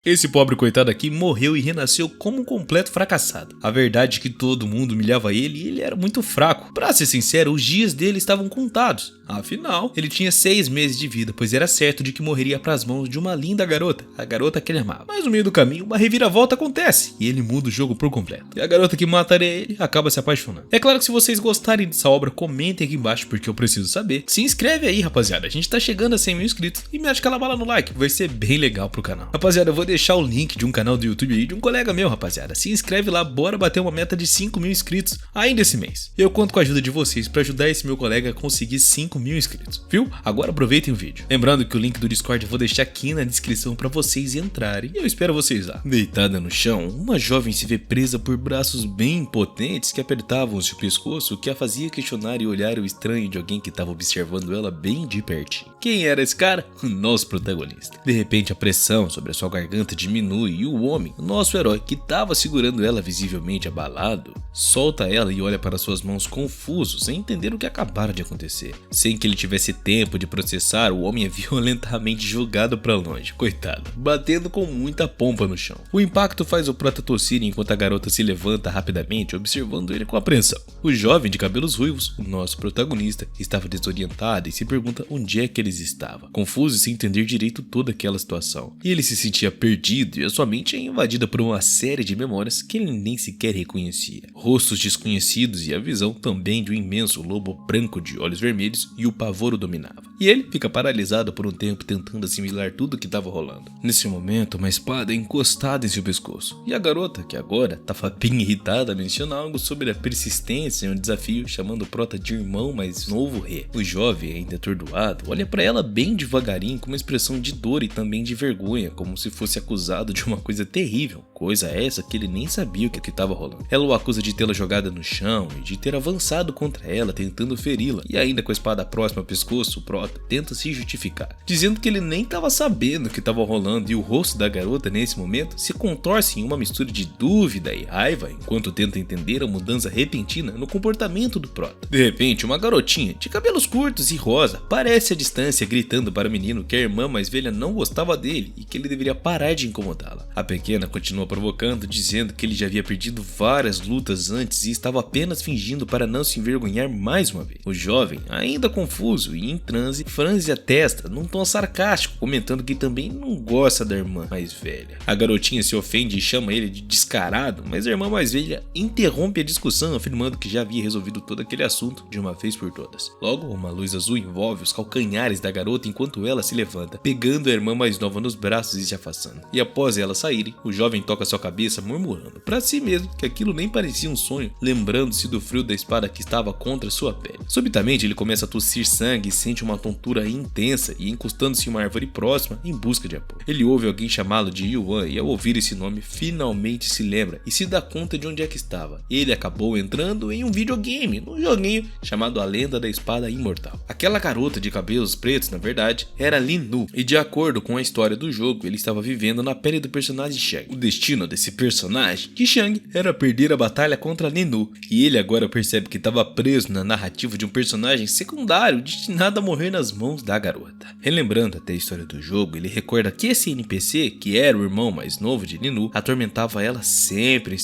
Esse pobre coitado aqui morreu e renasceu como um completo fracassado. A verdade é que todo mundo humilhava ele e ele era muito fraco. Pra ser sincero, os dias dele estavam contados. Afinal, ele tinha 6 meses de vida, pois era certo de que morreria pras mãos de uma linda garota, a garota que ele amava. Mas no meio do caminho, uma reviravolta acontece e ele muda o jogo por completo. E a garota que mataria ele acaba se apaixonando. É claro que se vocês gostarem dessa obra, comentem aqui embaixo porque eu preciso saber. Se inscreve aí, rapaziada, a gente tá chegando a 100 mil inscritos e mete aquela bala no like, vai ser bem legal pro canal. Rapaziada, eu vou deixar o link de um canal do YouTube aí de um colega meu, rapaziada. Se inscreve lá, bora bater uma meta de 5 mil inscritos ainda esse mês. Eu conto com a ajuda de vocês pra ajudar esse meu colega a conseguir 5 mil inscritos, viu? Agora aproveitem o vídeo. Lembrando que o link do Discord eu vou deixar aqui na descrição pra vocês entrarem e eu espero vocês lá. Deitada no chão, uma jovem se vê presa por braços bem impotentes que apertavam seu pescoço, o que a fazia questionar e olhar o estranho de alguém que estava observando ela bem de pertinho. Quem era esse cara? O nosso protagonista. De repente a pressão sobre a sua garganta diminui e o homem, o nosso herói, que estava segurando ela visivelmente abalado, solta ela e olha para suas mãos confuso, sem entender o que acabara de acontecer. Sem que ele tivesse tempo de processar, o homem é violentamente jogado para longe, coitado, batendo com muita pompa no chão. O impacto faz o prota tossir enquanto a garota se levanta rapidamente, observando ele com apreensão. O jovem de cabelos ruivos, o nosso protagonista, estava desorientado e se pergunta onde é que eles estavam, confuso e sem entender direito toda aquela situação. E ele se sentia perdido e a sua mente é invadida por uma série de memórias que ele nem sequer reconhecia. Rostos desconhecidos e a visão também de um imenso lobo branco de olhos vermelhos e o pavor o dominava. E ele fica paralisado por um tempo tentando assimilar tudo o que estava rolando. Nesse momento, uma espada é encostada em seu pescoço. E a garota, que agora estava bem irritada, menciona algo sobre a persistência em um desafio, chamando o prota de irmão mais novo rei. O jovem, ainda atordoado, olha para ela bem devagarinho com uma expressão de dor e também de vergonha, como se fosse acusado de uma coisa terrível. Coisa essa que ele nem sabia o que estava rolando. Ela o acusa de tê-la jogada no chão e de ter avançado contra ela, tentando feri-la. E ainda com a espada próxima ao pescoço, o prota tenta se justificar, dizendo que ele nem estava sabendo o que estava rolando, e o rosto da garota nesse momento se contorce em uma mistura de dúvida e raiva, enquanto tenta entender a mudança repentina no comportamento do prota. De repente, uma garotinha de cabelos curtos e rosa aparece à distância gritando para o menino que a irmã mais velha não gostava dele e que ele deveria parar de incomodá-la. A pequena continua provocando, dizendo que ele já havia perdido várias lutas antes e estava apenas fingindo para não se envergonhar mais uma vez. O jovem, ainda confuso e em transe, franze a testa num tom sarcástico, comentando que também não gosta da irmã mais velha. A garotinha se ofende e chama ele de descarado, mas a irmã mais velha interrompe a discussão, afirmando que já havia resolvido todo aquele assunto de uma vez por todas. Logo, uma luz azul envolve os calcanhares da garota enquanto ela se levanta, pegando a irmã mais nova nos braços e se afastando. E após elas saírem, o jovem toca sua cabeça murmurando para si mesmo que aquilo nem parecia um sonho, lembrando-se do frio da espada que estava contra sua pele. Subitamente ele começa a tossir sangue e sente uma tontura intensa e encostando-se em uma árvore próxima em busca de apoio. Ele ouve alguém chamá-lo de Yuan e ao ouvir esse nome finalmente se lembra e se dá conta de onde é que estava. Ele acabou entrando em um videogame, num joguinho chamado A Lenda da Espada Imortal. Aquela garota de cabelos pretos, na verdade, era Lin Nu, e de acordo com a história do jogo, ele estava vivendo na pele do personagem Shang. O destino desse personagem, de Shang, era perder a batalha contra Lin Nu, e ele agora percebe que estava preso na narrativa de um personagem secundário destinado a morrer nas mãos da garota. Relembrando até a história do jogo, ele recorda que esse NPC, que era o irmão mais novo de Lin Nu, atormentava ela sempre,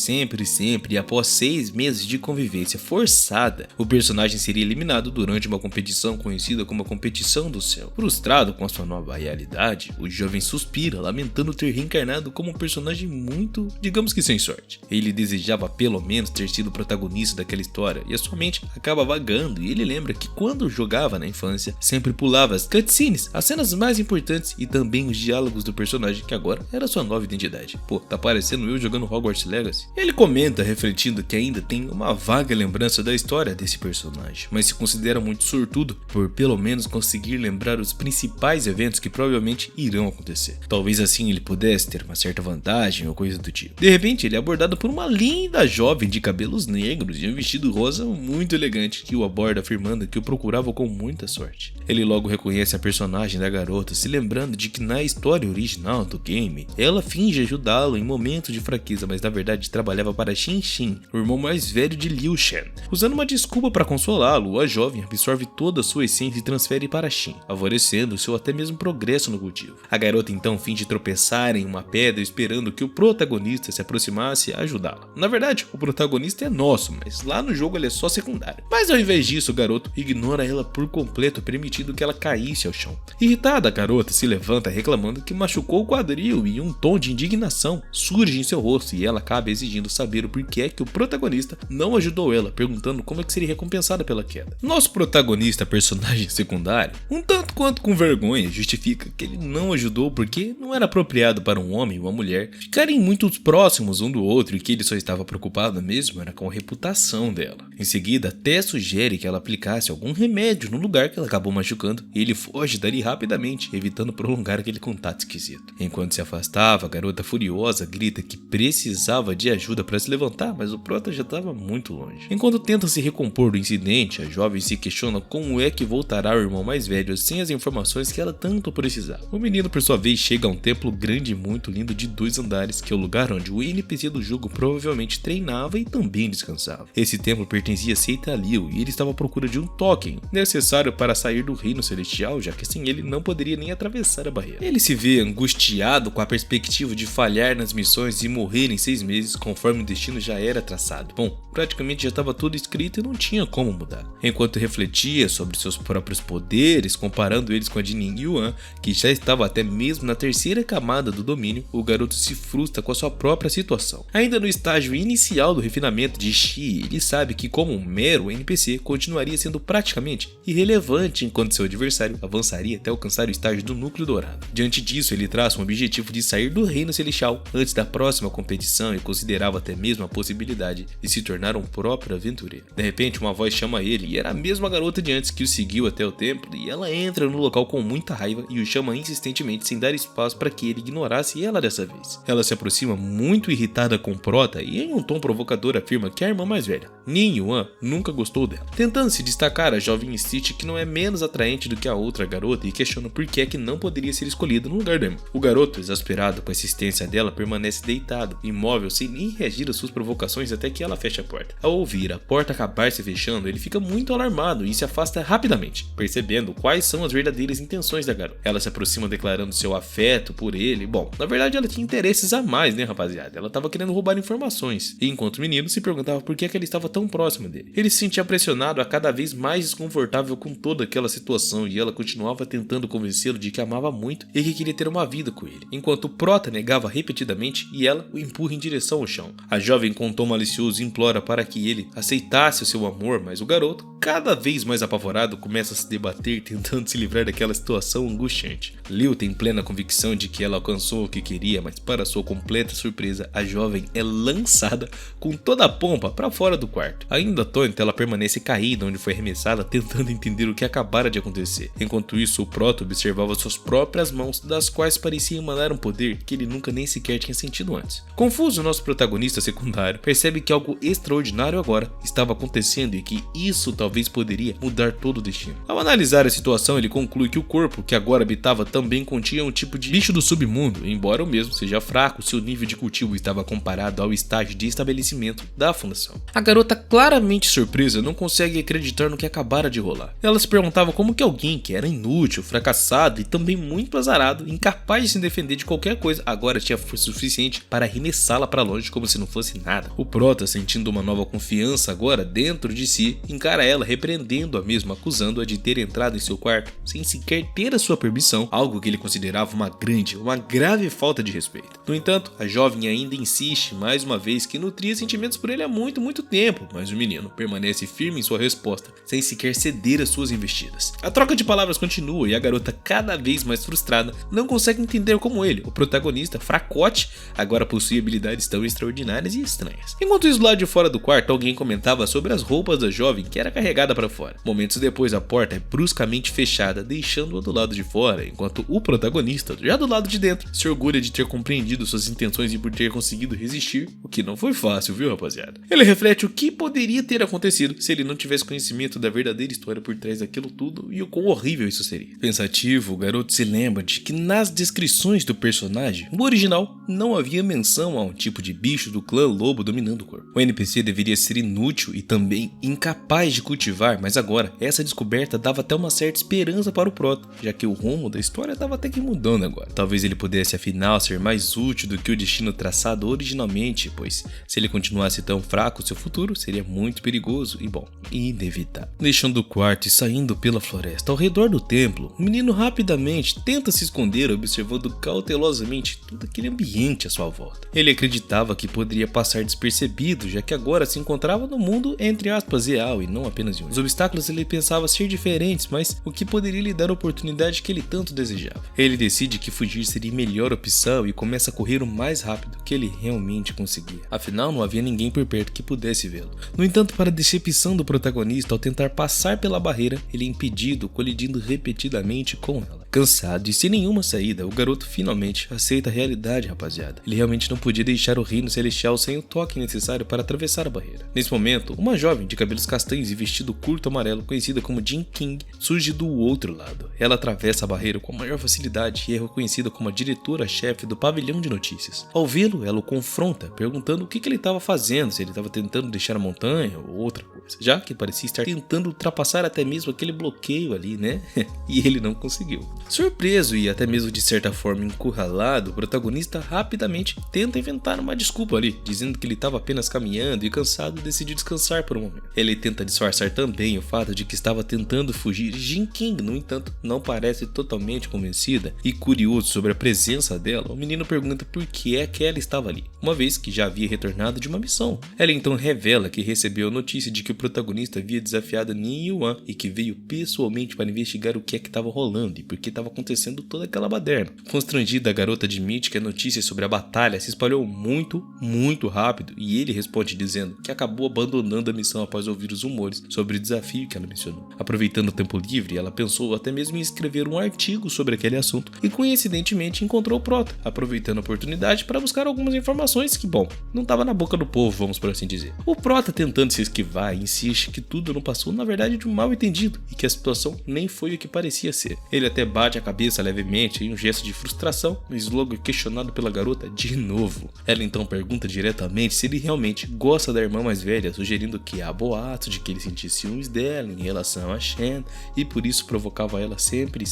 e após 6 meses de convivência forçada, o personagem seria eliminado durante uma competição conhecida como a Competição do Céu. Frustrado com a sua nova realidade, o jovem suspira, lamentando ter reencarnado como um personagem muito, digamos que sem sorte. Ele desejava pelo menos ter sido o protagonista daquela história, e a sua mente acaba vagando, e ele lembra que quando jogava na infância, sempre pulava as cutscenes, as cenas mais importantes e também os diálogos do personagem, que agora era sua nova identidade. Pô, tá parecendo eu jogando Hogwarts Legacy? Ele comenta, refletindo que ainda tem uma vaga lembrança da história desse personagem, mas se considera muito sortudo por pelo menos conseguir lembrar os principais eventos que provavelmente irão acontecer. Talvez assim ele pudesse ter uma certa vantagem ou coisa do tipo. De repente ele é abordado por uma linda jovem de cabelos negros e um vestido rosa muito elegante que o aborda, afirmando que o procurava com muita sorte. Ele logo reconhece a personagem da garota, se lembrando de que na história original do game, ela finge ajudá-lo em momentos de fraqueza, mas na verdade trabalhava para Xin Xin, o irmão mais velho de Liu Shan. Usando uma desculpa para consolá-lo, a jovem absorve toda a sua essência e transfere para Xin certinho, favorecendo o seu até mesmo progresso no cultivo. A garota então finge tropeçar em uma pedra esperando que o protagonista se aproximasse a ajudá-la. Na verdade, o protagonista é nosso, mas lá no jogo ele é só secundário. Mas ao invés disso, o garoto ignora ela por completo, permitindo que ela caísse ao chão. Irritada, a garota se levanta reclamando que machucou o quadril e um tom de indignação surge em seu rosto e ela acaba exigindo saber o porquê que o protagonista não ajudou ela, perguntando como é que seria recompensada pela queda. Nosso protagonista, personagem secundário, um tanto quanto com vergonha, justifica que ele não ajudou porque não era apropriado para um homem e uma mulher ficarem muito próximos um do outro e que ele só estava preocupado mesmo era com a reputação dela. Em seguida, até sugere que ela aplicasse algum remédio no lugar que ela acabou machucando e ele foge dali rapidamente, evitando prolongar aquele contato esquisito. Enquanto se afastava, a garota furiosa grita que precisava de ajuda para se levantar, mas o prota já estava muito longe. Enquanto tenta se recompor do incidente, a jovem se questiona como é que voltará ao irmão mais velho sem as informações que ela tanto precisava. O menino, por sua vez, chega a um templo grande e muito lindo de 2 andares, que é o lugar onde o NPC do jogo provavelmente treinava e também descansava. Esse templo pertencia a Seitalil e ele estava à procura de um token necessário para sair do reino celestial, já que sem ele não poderia nem atravessar a barreira. Ele se vê angustiado com a perspectiva de falhar nas missões e morrer em 6 meses conforme o destino já era traçado. Bom, praticamente já estava tudo escrito e não tinha como mudar. Enquanto refletia sobre seus próprios poderes, comparando eles com a de Ning Yuan, que já estava até mesmo na 3ª camada do domínio, o garoto se frustra com a sua própria situação. Ainda no estágio inicial do refinamento de Shi, ele sabe que como um mero NPC, continuaria sendo praticamente irrelevante enquanto seu adversário avançaria até alcançar o estágio do núcleo dourado. Diante disso, ele traça um objetivo de sair do reino celestial antes da próxima competição e considerava até mesmo a possibilidade de se tornar um próprio aventureiro. De repente, uma voz chama ele e era a mesma garota de antes que o seguiu até o templo e ela entra no local com muita raiva e o chama insistentemente sem dar espaço para que ele ignorasse ela dessa vez. Ela se aproxima muito irritada com o prota e em um tom provocador afirma que é a irmã mais velha, Ning Yuan, nunca gostou dela. Tentando se destacar, a jovem insiste que não é menos atraente do que a outra garota e questiona por que é que não poderia ser escolhida no lugar dela. O garoto, exasperado com a insistência dela, permanece deitado, imóvel, sem nem reagir às suas provocações até que ela fecha a porta. Ao ouvir a porta acabar se fechando, ele fica muito alarmado e se afasta rapidamente, percebendo quais são as verdadeiras intenções da garota. Ela se aproxima declarando seu afeto por ele. Bom, na verdade ela tinha interesses a mais, né, rapaziada? Ela tava querendo roubar informações. E enquanto o menino se perguntava por que ela estava tão próxima dele. Ele se sentia pressionado, a cada vez mais desconfortável com toda aquela situação e ela continuava tentando convencê-lo de que amava muito e que queria ter uma vida com ele. Enquanto o prota negava repetidamente e ela o empurra em direção ao chão. A jovem com um tom malicioso implora para que ele aceitasse o seu amor, mas o garoto, cada vez mais apavorado, começa a se debater tentando se livrar daquela situação angustiante. Liu tem plena convicção de que ela alcançou o que queria, mas para sua completa surpresa, a jovem é lançada com toda a pompa para fora do quarto. Ainda atônita, ela permanece caída onde foi arremessada, tentando entender o que acabara de acontecer. Enquanto isso, o prota observava suas próprias mãos, das quais parecia emanar um poder que ele nunca nem sequer tinha sentido antes. Confuso, nosso protagonista secundário percebe que algo extraordinário agora estava acontecendo e que isso talvez poderia mudar todo o destino. Ao analisar a situação, ele conclui que o corpo que agora habitava também continha um tipo de bicho do submundo, embora o mesmo seja fraco, seu nível de cultivo estava comparado ao estágio de estabelecimento da fundação. A garota, claramente surpresa, não consegue acreditar no que acabara de rolar. Ela se perguntava como que alguém que era inútil, fracassado e também muito azarado, incapaz de se defender de qualquer coisa, agora tinha força suficiente para arremessá-la para longe como se não fosse nada. O prota, sentindo uma nova confiança agora dentro de si, encara ela, repreendendo-a mesmo, acusando-a de ter entrado em seu quarto sem sequer ter a sua permissão, algo que ele considerava uma grave falta de respeito. No entanto, a jovem ainda insiste mais uma vez que nutria sentimentos por ele há muito tempo, mas o menino permanece firme em sua resposta, sem sequer ceder às suas investidas. A troca de palavras continua e a garota, cada vez mais frustrada, não consegue entender como ele, o protagonista, fracote, agora possui habilidades tão extraordinárias e estranhas. Enquanto isso, lá de fora do quarto, alguém comentava sobre as roupas da jovem que era carregada para fora. Momentos depois, a porta é bruscamente fechada, deixando-a do lado de fora, enquanto o protagonista, já do lado de dentro, se orgulha de ter compreendido suas intenções e por ter conseguido resistir, o que não foi fácil, viu, rapaziada? Ele reflete o que poderia ter acontecido se ele não tivesse conhecimento da verdadeira história por trás daquilo tudo e o quão horrível isso seria. Pensativo, o garoto se lembra de que nas descrições do personagem, no original, não havia menção a um tipo de bicho do clã lobo dominando o corpo. O NPC deveria ser inútil e também incapaz de cultivar, mas agora essa descoberta dava até uma certa certa esperança para o Prota, já que o rumo da história estava até que mudando agora. Talvez ele pudesse afinal ser mais útil do que o destino traçado originalmente, pois se ele continuasse tão fraco, seu futuro seria muito perigoso e, bom, inevitável. Deixando o quarto e saindo pela floresta ao redor do templo, o menino rapidamente tenta se esconder, observando cautelosamente todo aquele ambiente à sua volta. Ele acreditava que poderia passar despercebido, já que agora se encontrava no mundo entre aspas real e não apenas de um. Os obstáculos ele pensava ser diferentes, mas o que poderia lhe dar a oportunidade que ele tanto desejava. Ele decide que fugir seria a melhor opção e começa a correr o mais rápido que ele realmente conseguia. Afinal, não havia ninguém por perto que pudesse vê-lo. No entanto, para a decepção do protagonista, ao tentar passar pela barreira, ele é impedido, colidindo repetidamente com ela. Cansado e sem nenhuma saída, o garoto finalmente aceita a realidade, rapaziada. Ele realmente não podia deixar o reino celestial sem o toque necessário para atravessar a barreira. Nesse momento, uma jovem de cabelos castanhos e vestido curto amarelo, conhecida como Jin King, surge do outro lado. Ela atravessa a barreira com a maior facilidade e é reconhecida como a diretora-chefe do pavilhão de notícias. Ao vê-lo, ela o confronta, perguntando o que ele estava fazendo, se ele estava tentando deixar a montanha ou outra coisa, já que parecia estar tentando ultrapassar até mesmo aquele bloqueio ali, né? E ele não conseguiu. Surpreso e até mesmo de certa forma encurralado, o protagonista rapidamente tenta inventar uma desculpa ali, dizendo que ele estava apenas caminhando e cansado decidiu descansar por um momento. Ele tenta disfarçar também o fato de que estava tentando fugir e Jin King, no entanto, não parece totalmente convencida e curioso sobre a presença dela, o menino pergunta por que é que ela estava ali, uma vez que já havia retornado de uma missão. Ela então revela que recebeu a notícia de que o protagonista havia desafiado Ning Yuan e que veio pessoalmente para investigar o que é que estava rolando e por que estava acontecendo toda aquela baderna. Constrangida, a garota admite que a notícia sobre a batalha se espalhou muito rápido e ele responde dizendo que acabou abandonando a missão após ouvir os rumores sobre o desafio que ela mencionou. Aproveitando o tempo livre, ela pensou até mesmo em escrever um artigo sobre aquele assunto e coincidentemente encontrou o Prota, aproveitando a oportunidade para buscar algumas informações que, bom, não estava na boca do povo, vamos por assim dizer. O Prota, tentando se esquivar, insiste que tudo não passou na verdade de um mal entendido e que a situação nem foi o que parecia ser. Ele até bate a cabeça levemente em um gesto de frustração, mas logo é questionado pela garota de novo. Ela então pergunta diretamente se ele realmente gosta da irmã mais velha, sugerindo que há boatos de que ele sentia ciúmes dela em relação a Shen e por isso provocava ela sempre.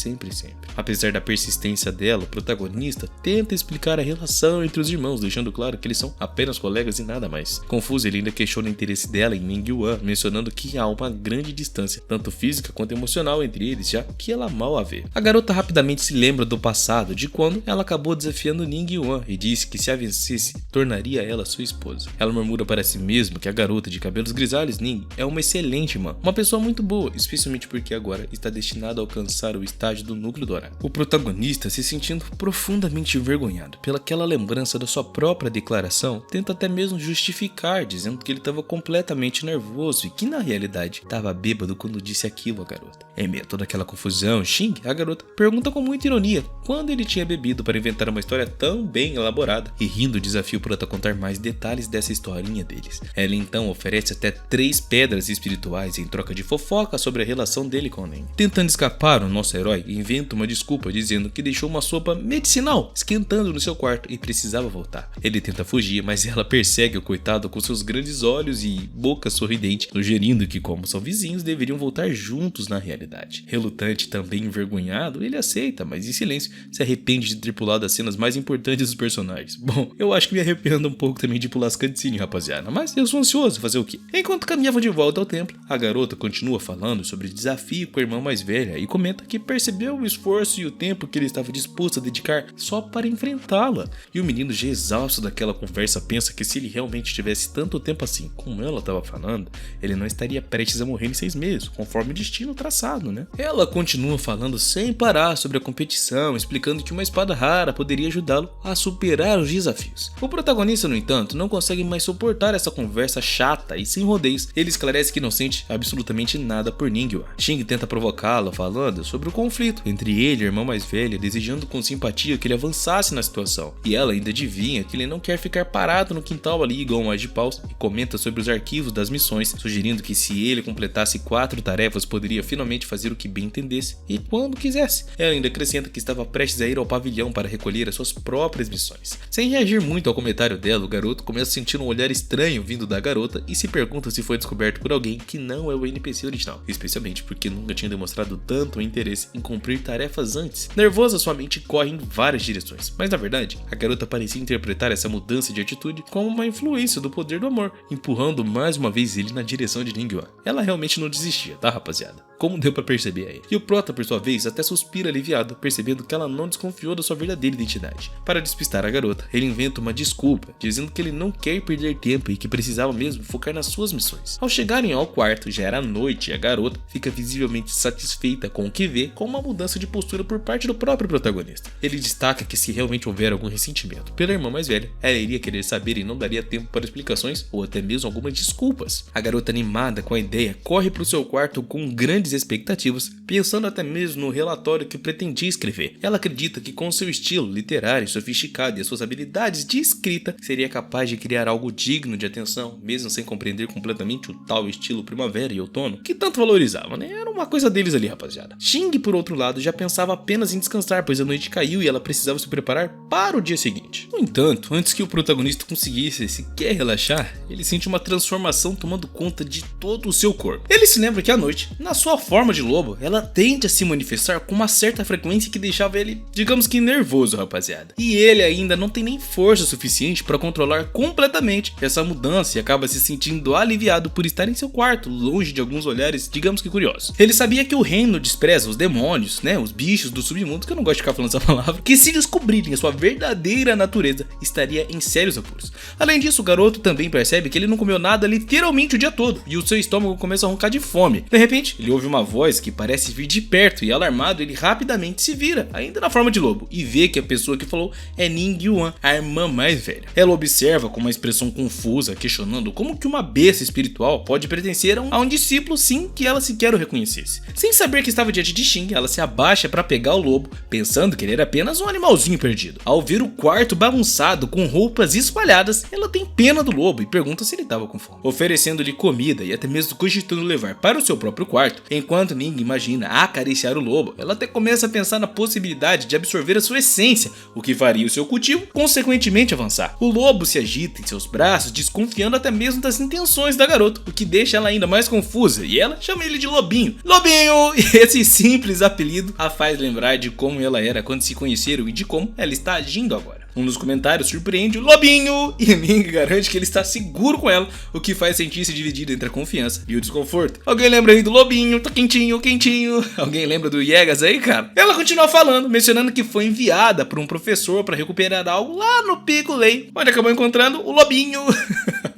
Apesar da persistência dela, o protagonista tenta explicar a relação entre os irmãos, deixando claro que eles são apenas colegas e nada mais. Confuso, ele ainda questiona o interesse dela em Ning Yuan, mencionando que há uma grande distância, tanto física quanto emocional entre eles, já que ela mal a vê. A garota rapidamente se lembra do passado, de quando ela acabou desafiando Ning Yuan e disse que se a vencesse, tornaria ela sua esposa. Ela murmura para si mesma que a garota de cabelos grisalhos Ning é uma excelente irmã, uma pessoa muito boa, especialmente porque agora está destinada a alcançar o estágio do núcleo dourado. O protagonista, se sentindo profundamente envergonhado pelaquela lembrança da sua própria declaração, tenta até mesmo justificar, dizendo que ele estava completamente nervoso e que na realidade estava bêbado quando disse aquilo à garota. Em meio a toda aquela confusão, Xing, a garota, pergunta com muita ironia quando ele tinha bebido para inventar uma história tão bem elaborada e rindo desafia o Prota a contar mais detalhes dessa historinha deles. Ela então oferece até 3 pedras espirituais em troca de fofoca sobre a relação dele com Nen. Tentando escapar, o nosso herói inventa uma desculpa dizendo que deixou uma sopa medicinal esquentando no seu quarto e precisava voltar. Ele tenta fugir, mas ela persegue o coitado com seus grandes olhos e boca sorridente, sugerindo que, como são vizinhos, deveriam voltar juntos na realidade. Relutante, também envergonhado, ele aceita, mas em silêncio se arrepende de ter pulado as cenas mais importantes dos personagens. Bom, eu acho que me arrependo um pouco também de pular as cutscenes, rapaziada, mas eu sou ansioso, fazer o quê? Enquanto caminhavam de volta ao templo, a garota continua falando sobre o desafio com a irmã mais velha e comenta que percebeu o esforço e o tempo que ele estava disposto a dedicar só para enfrentá-la. E o menino, já exausto daquela conversa, pensa que se ele realmente tivesse tanto tempo assim como ela estava falando, ele não estaria prestes a morrer em 6 meses, conforme o destino traçado, né? Ela continua falando sem parar sobre a competição, explicando que uma espada rara poderia ajudá-lo a superar os desafios. O protagonista, no entanto, não consegue mais suportar essa conversa chata e sem rodeios. Ele esclarece que não sente absolutamente nada por Ning Yuan. Xing tenta provocá-la, falando sobre o conflito entre ele e a irmã mais velha, desejando com simpatia que ele avançasse na situação. E ela ainda adivinha que ele não quer ficar parado no quintal ali igual um mais de paus e comenta sobre os arquivos das missões sugerindo que se ele completasse 4 tarefas poderia finalmente fazer o que bem entendesse e quando quisesse. Ela ainda acrescenta que estava prestes a ir ao pavilhão para recolher as suas próprias missões. Sem reagir muito ao comentário dela, o garoto começa a sentir um olhar estranho vindo da garota e se pergunta se foi descoberto por alguém que não é o NPC original, especialmente porque nunca tinha demonstrado tanto interesse em cumprir tarefas antes. Nervosa, sua mente corre em várias direções, mas na verdade, a garota parecia interpretar essa mudança de atitude como uma influência do poder do amor, empurrando mais uma vez ele na direção de Ning Yuan. Ela realmente não desistia, tá, rapaziada? Como deu pra perceber aí. E o prota, por sua vez, até suspira aliviado, percebendo que ela não desconfiou da sua verdadeira identidade. Para despistar a garota, ele inventa uma desculpa, dizendo que ele não quer perder tempo e que precisava mesmo focar nas suas missões. Ao chegarem ao quarto, já era noite e a garota fica visivelmente satisfeita com o que vê, com uma mudança de postura por parte do próprio protagonista. Ele destaca que se realmente houver algum ressentimento pela irmã mais velha, ela iria querer saber e não daria tempo para explicações ou até mesmo algumas desculpas. A garota, animada com a ideia, corre para o seu quarto com grandes expectativas, pensando até mesmo no relatório que pretendia escrever. Ela acredita que com seu estilo literário sofisticado e as suas habilidades de escrita, seria capaz de criar algo digno de atenção, mesmo sem compreender completamente o tal estilo primavera e outono, que tanto valorizava, né? Era uma coisa deles ali, rapaziada. Xing, por outro lado, já pensava apenas em descansar, pois a noite caiu e ela precisava se preparar para o dia seguinte. No entanto, antes que o protagonista conseguisse sequer relaxar, ele sente uma transformação tomando conta de todo o seu corpo. Ele se lembra que à noite, na sua forma de lobo, ela tende a se manifestar com uma certa frequência que deixava ele, digamos que nervoso, rapaziada. E ele ainda não tem nem força suficiente para controlar completamente essa mudança e acaba se sentindo aliviado por estar em seu quarto, longe de alguns olhares, digamos que curiosos. Ele sabia que o reino despreza os demônios, né, os bichos do submundo, que eu não gosto de ficar falando essa palavra, que se descobrirem a sua verdadeira natureza, estaria em sérios apuros. Além disso, o garoto também percebe que ele não comeu nada literalmente o dia todo, e o seu estômago começa a roncar de fome. De repente, ele ouve uma voz que parece vir de perto e, alarmado, ele rapidamente se vira, ainda na forma de lobo, e vê que a pessoa que falou é Ning Yuan, a irmã mais velha. Ela observa com uma expressão confusa, questionando como que uma besta espiritual pode pertencer a um discípulo sim que ela sequer o reconhecesse. Sem saber que estava diante de Xing, ela se abaixa para pegar o lobo, pensando que ele era apenas um animalzinho perdido. Ao ver o quarto bagunçado com roupas espalhadas, ela tem pena do lobo e pergunta se ele estava com fome, oferecendo-lhe comida e até mesmo cogitando levar para o seu próprio quarto. Enquanto Ning imagina acariciar o lobo, ela até começa a pensar na possibilidade de absorver a sua essência, o que faria o seu cultivo consequentemente avançar. O lobo se agita em seus braços, desconfiando até mesmo das intenções da garota, o que deixa ela ainda mais confusa, e ela chama ele de Lobinho. Lobinho! Esse simples apelido a faz lembrar de como ela era quando se conheceram e de como ela está agindo agora. Um dos comentários surpreende o Lobinho e Ning garante que ele está seguro com ela, o que faz sentir-se dividido entre a confiança e o desconforto. Alguém lembra aí do Lobinho? Tá quentinho, quentinho. Alguém lembra do Yegas aí, cara? Ela continua falando, mencionando que foi enviada por um professor para recuperar algo lá no Pico Lei, onde acabou encontrando o Lobinho.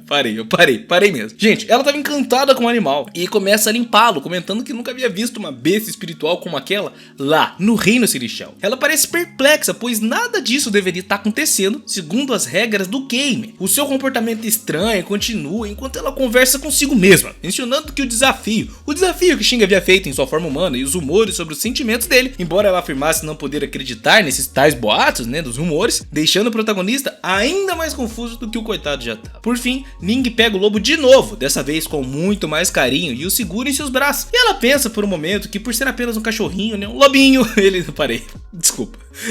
Parei mesmo. Gente, ela estava encantada com o animal e começa a limpá-lo, comentando que nunca havia visto uma besta espiritual como aquela lá no Reino Celestial. Ela parece perplexa, pois nada disso deveria estar acontecendo segundo as regras do game. O seu comportamento estranho continua enquanto ela conversa consigo mesma, mencionando que o desafio que Xing havia feito em sua forma humana e os rumores sobre os sentimentos dele, embora ela afirmasse não poder acreditar nesses tais boatos, né, dos rumores, deixando o protagonista ainda mais confuso do que o coitado já estava. Por fim, Ning pega o lobo de novo, dessa vez com muito mais carinho, e o segura em seus braços. E ela pensa por um momento que por ser apenas um cachorrinho, né, um lobinho,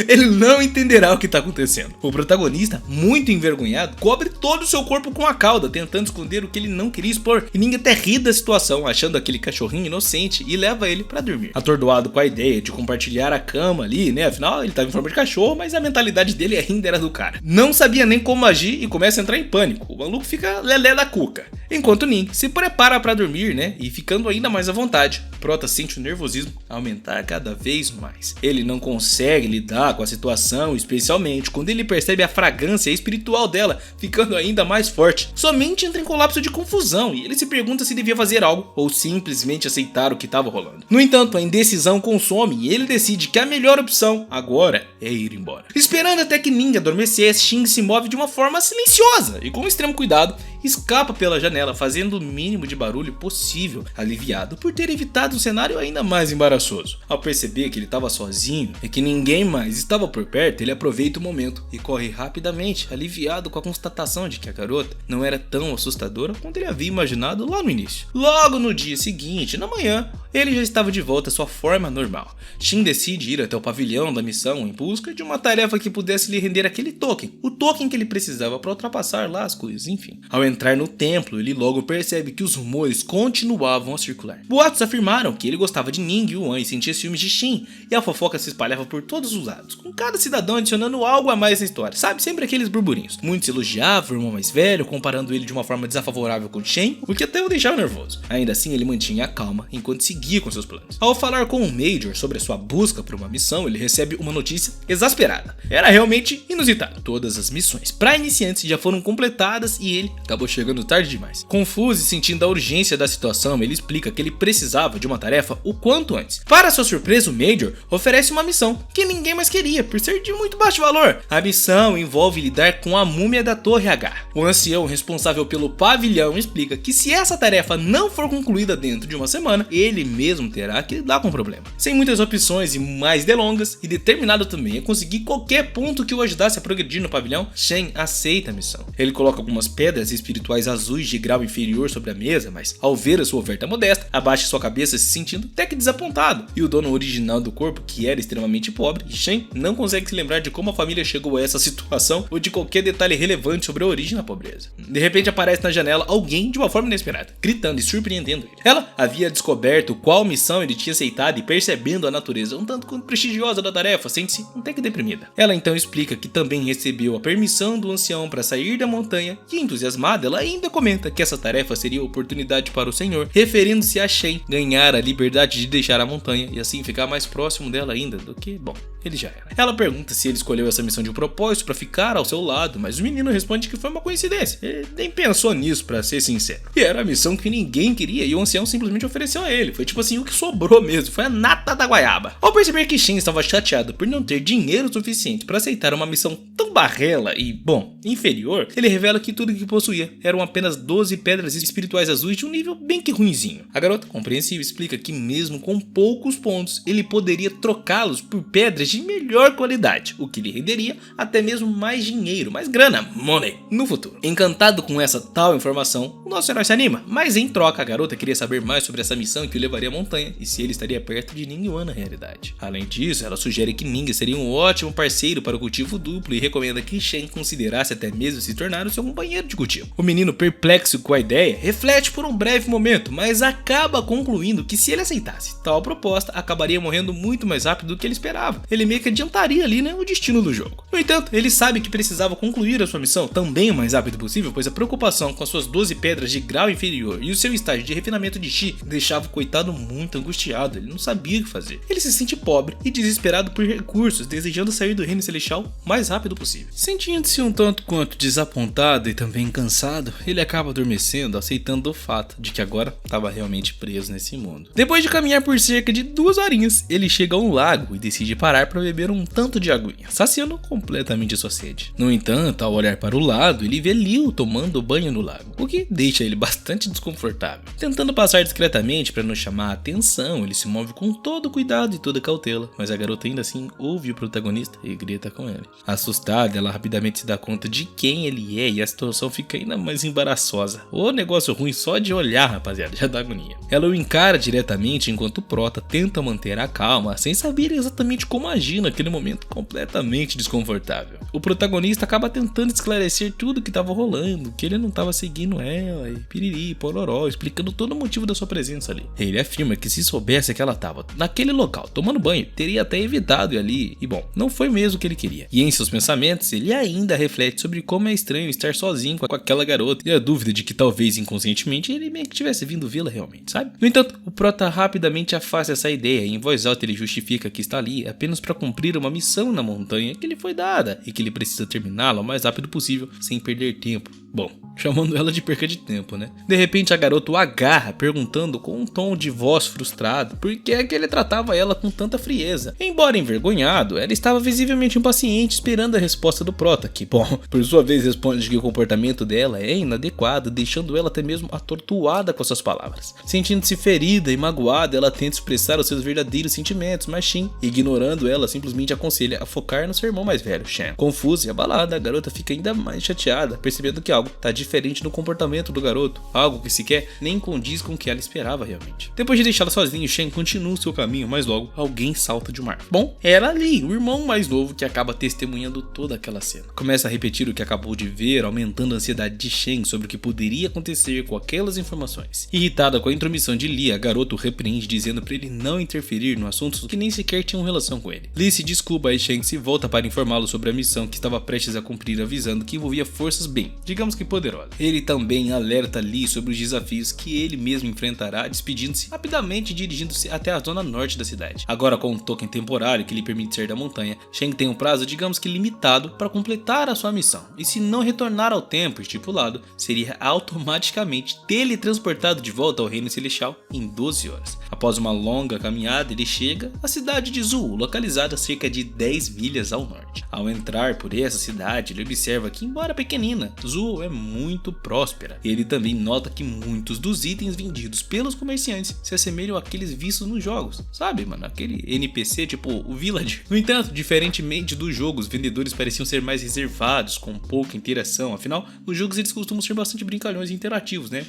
ele não entenderá o que está acontecendo. O protagonista, muito envergonhado, cobre todo o seu corpo com a cauda, tentando esconder o que ele não queria expor. E Ning até ri da situação, achando aquele cachorrinho inocente, e leva ele para dormir. Atordoado com a ideia de compartilhar a cama ali, né, afinal ele estava em forma de cachorro, mas a mentalidade dele ainda era do cara. Não sabia nem como agir e começa a entrar em pânico. O maluco fica lelé da cuca. Enquanto Ning se prepara para dormir, né, e ficando ainda mais à vontade, Prota sente o nervosismo aumentar cada vez mais. Ele não consegue lidar com a situação, especialmente quando ele percebe a fragrância espiritual dela ficando ainda mais forte. Sua mente entra em colapso de confusão e ele se pergunta se devia fazer algo ou simplesmente aceitar o que estava rolando. No entanto, a indecisão consome e ele decide que a melhor opção agora é ir embora. Esperando até que Ning adormecesse, Xing se move de uma forma silenciosa e com extremo cuidado escapa pela janela fazendo o mínimo de barulho possível, aliviado por ter evitado um cenário ainda mais embaraçoso. Ao perceber que ele estava sozinho e que ninguém mais estava por perto, ele aproveita o momento e corre rapidamente, aliviado com a constatação de que a garota não era tão assustadora quanto ele havia imaginado lá no início. Logo no dia seguinte, na manhã, ele já estava de volta à sua forma normal. Shin decide ir até o pavilhão da missão em busca de uma tarefa que pudesse lhe render aquele token, o token que ele precisava para ultrapassar lá as coisas, enfim. Ao entrar no templo, ele logo percebe que os rumores continuavam a circular. Boatos afirmaram que ele gostava de Ning Yuan e sentia ciúmes de Shin, e a fofoca se espalhava por todos os lados, com cada cidadão adicionando algo a mais na história, sabe? Sempre aqueles burburinhos. Muitos elogiavam o irmão mais velho, comparando ele de uma forma desfavorável com Shen, o que até o deixava nervoso. Ainda assim, ele mantinha a calma enquanto seguia com seus planos. Ao falar com o Major sobre a sua busca por uma missão, ele recebe uma notícia exasperada. Era realmente inusitado. Todas as missões para iniciantes já foram completadas e ele acabou chegando tarde demais. Confuso e sentindo a urgência da situação, ele explica que ele precisava de uma tarefa o quanto antes. Para sua surpresa, o Major oferece uma missão que ninguém mais queria, por ser de muito baixo valor. A missão envolve lidar com a múmia da Torre H. O ancião responsável pelo pavilhão explica que se essa tarefa não for concluída dentro de uma semana, ele mesmo terá que lidar com o problema. Sem muitas opções e mais delongas, e determinado também a conseguir qualquer ponto que o ajudasse a progredir no pavilhão, Shen aceita a missão. Ele coloca algumas pedras espirituais azuis de grau inferior sobre a mesa, mas ao ver a sua oferta modesta, abaixa sua cabeça se sentindo até que desapontado. E o dono original do corpo, que era extremamente pobre, Shen não consegue se lembrar de como a família chegou a essa situação ou de qualquer detalhe relevante sobre a origem da pobreza. De repente aparece na janela alguém de uma forma inesperada, gritando e surpreendendo ele. Ela havia descoberto qual missão ele tinha aceitado e percebendo a natureza um tanto quanto prestigiosa da tarefa, sente-se até que deprimida. Ela então explica que também recebeu a permissão do ancião para sair da montanha e, entusiasmada, ela ainda comenta que essa tarefa seria oportunidade para o senhor, referindo-se a Shen ganhar a liberdade de deixar a montanha e assim ficar mais próximo dela ainda do que, bom, ele já era. Ela pergunta se ele escolheu essa missão de propósito para ficar ao seu lado, mas o menino responde que foi uma coincidência. Ele nem pensou nisso, para ser sincero. E era a missão que ninguém queria e o ancião simplesmente ofereceu a ele. Foi tipo assim, o que sobrou mesmo, foi a nata da goiaba. Ao perceber que Shen estava chateado por não ter dinheiro suficiente para aceitar uma missão tão barrela e, bom, inferior, ele revela que tudo que possuía eram apenas 12 pedras espirituais azuis de um nível bem que ruinzinho. A garota, compreensiva, explica que mesmo com poucos pontos, ele poderia trocá-los por pedras de melhor qualidade, o que lhe renderia até mesmo mais dinheiro, mais grana, money, no futuro. Encantado com essa tal informação, o nosso herói se anima, mas em troca a garota queria saber mais sobre essa missão que o levaria à montanha e se ele estaria perto de Ning Yuan na realidade. Além disso, ela sugere que Ning seria um ótimo parceiro para o cultivo duplo e recomenda que Shen considerasse até mesmo se tornar o seu companheiro de cultivo. O menino, perplexo com a ideia, reflete por um breve momento, mas acaba concluindo que se ele aceitasse tal proposta, acabaria morrendo muito mais rápido do que ele esperava. Ele meio que adiantaria ali, né, o destino do jogo. No entanto, ele sabe que precisava concluir a sua missão também o mais rápido possível, pois a preocupação com as suas 12 pedras de grau inferior e o seu estágio de refinamento de Chi deixava o coitado muito angustiado, ele não sabia o que fazer. Ele se sente pobre e desesperado por recursos, desejando sair do reino celestial o mais rápido possível. Sentindo-se um tanto quanto desapontado e também cansado, ele acaba adormecendo, aceitando o fato de que agora estava realmente preso nesse mundo. Depois de caminhar por cerca de 2 horinhas, ele chega a um lago e decide parar para beber um tanto de aguinha, saciando completamente sua sede. No entanto, ao olhar para o lado, ele vê Liu tomando banho no lago, o que deixa ele bastante desconfortável. Tentando passar discretamente para não chamar a atenção, ele se move com todo cuidado e toda cautela, mas a garota ainda assim ouve o protagonista e grita com ele. Assustada, ela rapidamente se dá conta de quem ele é e a situação fica ainda mais embaraçosa. O negócio ruim só de olhar, rapaziada, já dá agonia. Ela o encara diretamente enquanto o prota tenta manter a calma, sem saber exatamente como agir naquele momento completamente desconfortável. O protagonista acaba tentando esclarecer tudo que estava rolando, que ele não estava seguindo ela, e piriri, pororó, explicando todo o motivo da sua presença ali. Ele afirma que se soubesse que ela estava naquele local tomando banho, teria até evitado ir ali, e bom, não foi mesmo o que ele queria. E em seus pensamentos, ele ainda reflete sobre como é estranho estar sozinho com aquela garota, e a dúvida de que talvez inconscientemente ele meio que tivesse vindo vê-la realmente, sabe? No entanto, o prota rapidamente afasta essa ideia e em voz alta ele justifica que está ali apenas para cumprir uma missão na montanha que lhe foi dada e que ele precisa terminá-la o mais rápido possível sem perder tempo. Bom, chamando ela de perca de tempo, né? De repente a garota o agarra, perguntando com um tom de voz frustrado por que é que ele tratava ela com tanta frieza. Embora envergonhado, ela estava visivelmente impaciente esperando a resposta do prota, que, bom, por sua vez responde que o comportamento dela é inadequado, deixando ela até mesmo atordoada com suas palavras. Sentindo-se ferida e magoada, ela tenta expressar os seus verdadeiros sentimentos, mas Shen, ignorando ela, simplesmente aconselha a focar no seu irmão mais velho, Shen. Confusa e abalada, a garota fica ainda mais chateada, percebendo que algo está diferente no comportamento do garoto, algo que sequer nem condiz com o que ela esperava realmente. Depois de deixá-la sozinho, Shen continua o seu caminho, mas logo alguém salta de uma árvore. Bom, era ali, o irmão mais novo que acaba testemunhando toda aquela cena. Começa a repetir o que acabou de ver, aumentando a ansiedade de Shen sobre o que poderia acontecer com aquelas informações. Irritada com a intromissão de Lee, a garota o repreende, dizendo para ele não interferir no assunto que nem sequer tinham relação com ele. Lee se desculpa e Shen se volta para informá-lo sobre a missão que estava prestes a cumprir, avisando que envolvia forças bem, digamos que poderosas. Ele também alerta Lee sobre os desafios que ele mesmo enfrentará, despedindo-se rapidamente e dirigindo-se até a zona norte da cidade. Agora com um token temporário que lhe permite sair da montanha, Shen tem um prazo, digamos que limitado, para completar a sua missão, e se não retornar ao tempo estipulado, seria automaticamente teletransportado de volta ao Reino Celestial em 12 horas. Após uma longa caminhada, ele chega à cidade de Zuu, localizada a cerca de 10 milhas ao norte. Ao entrar por essa cidade, ele observa que, embora pequenina, Zuu é muito próspera. Ele também nota que muitos dos itens vendidos pelos comerciantes se assemelham àqueles vistos nos jogos, sabe, mano? Aquele NPC tipo o Village. No entanto, diferentemente dos jogos, os vendedores pareciam ser mais reservados, com pouca interação, afinal, nos jogos eles costumam ser bastante brincalhões e interativos, né?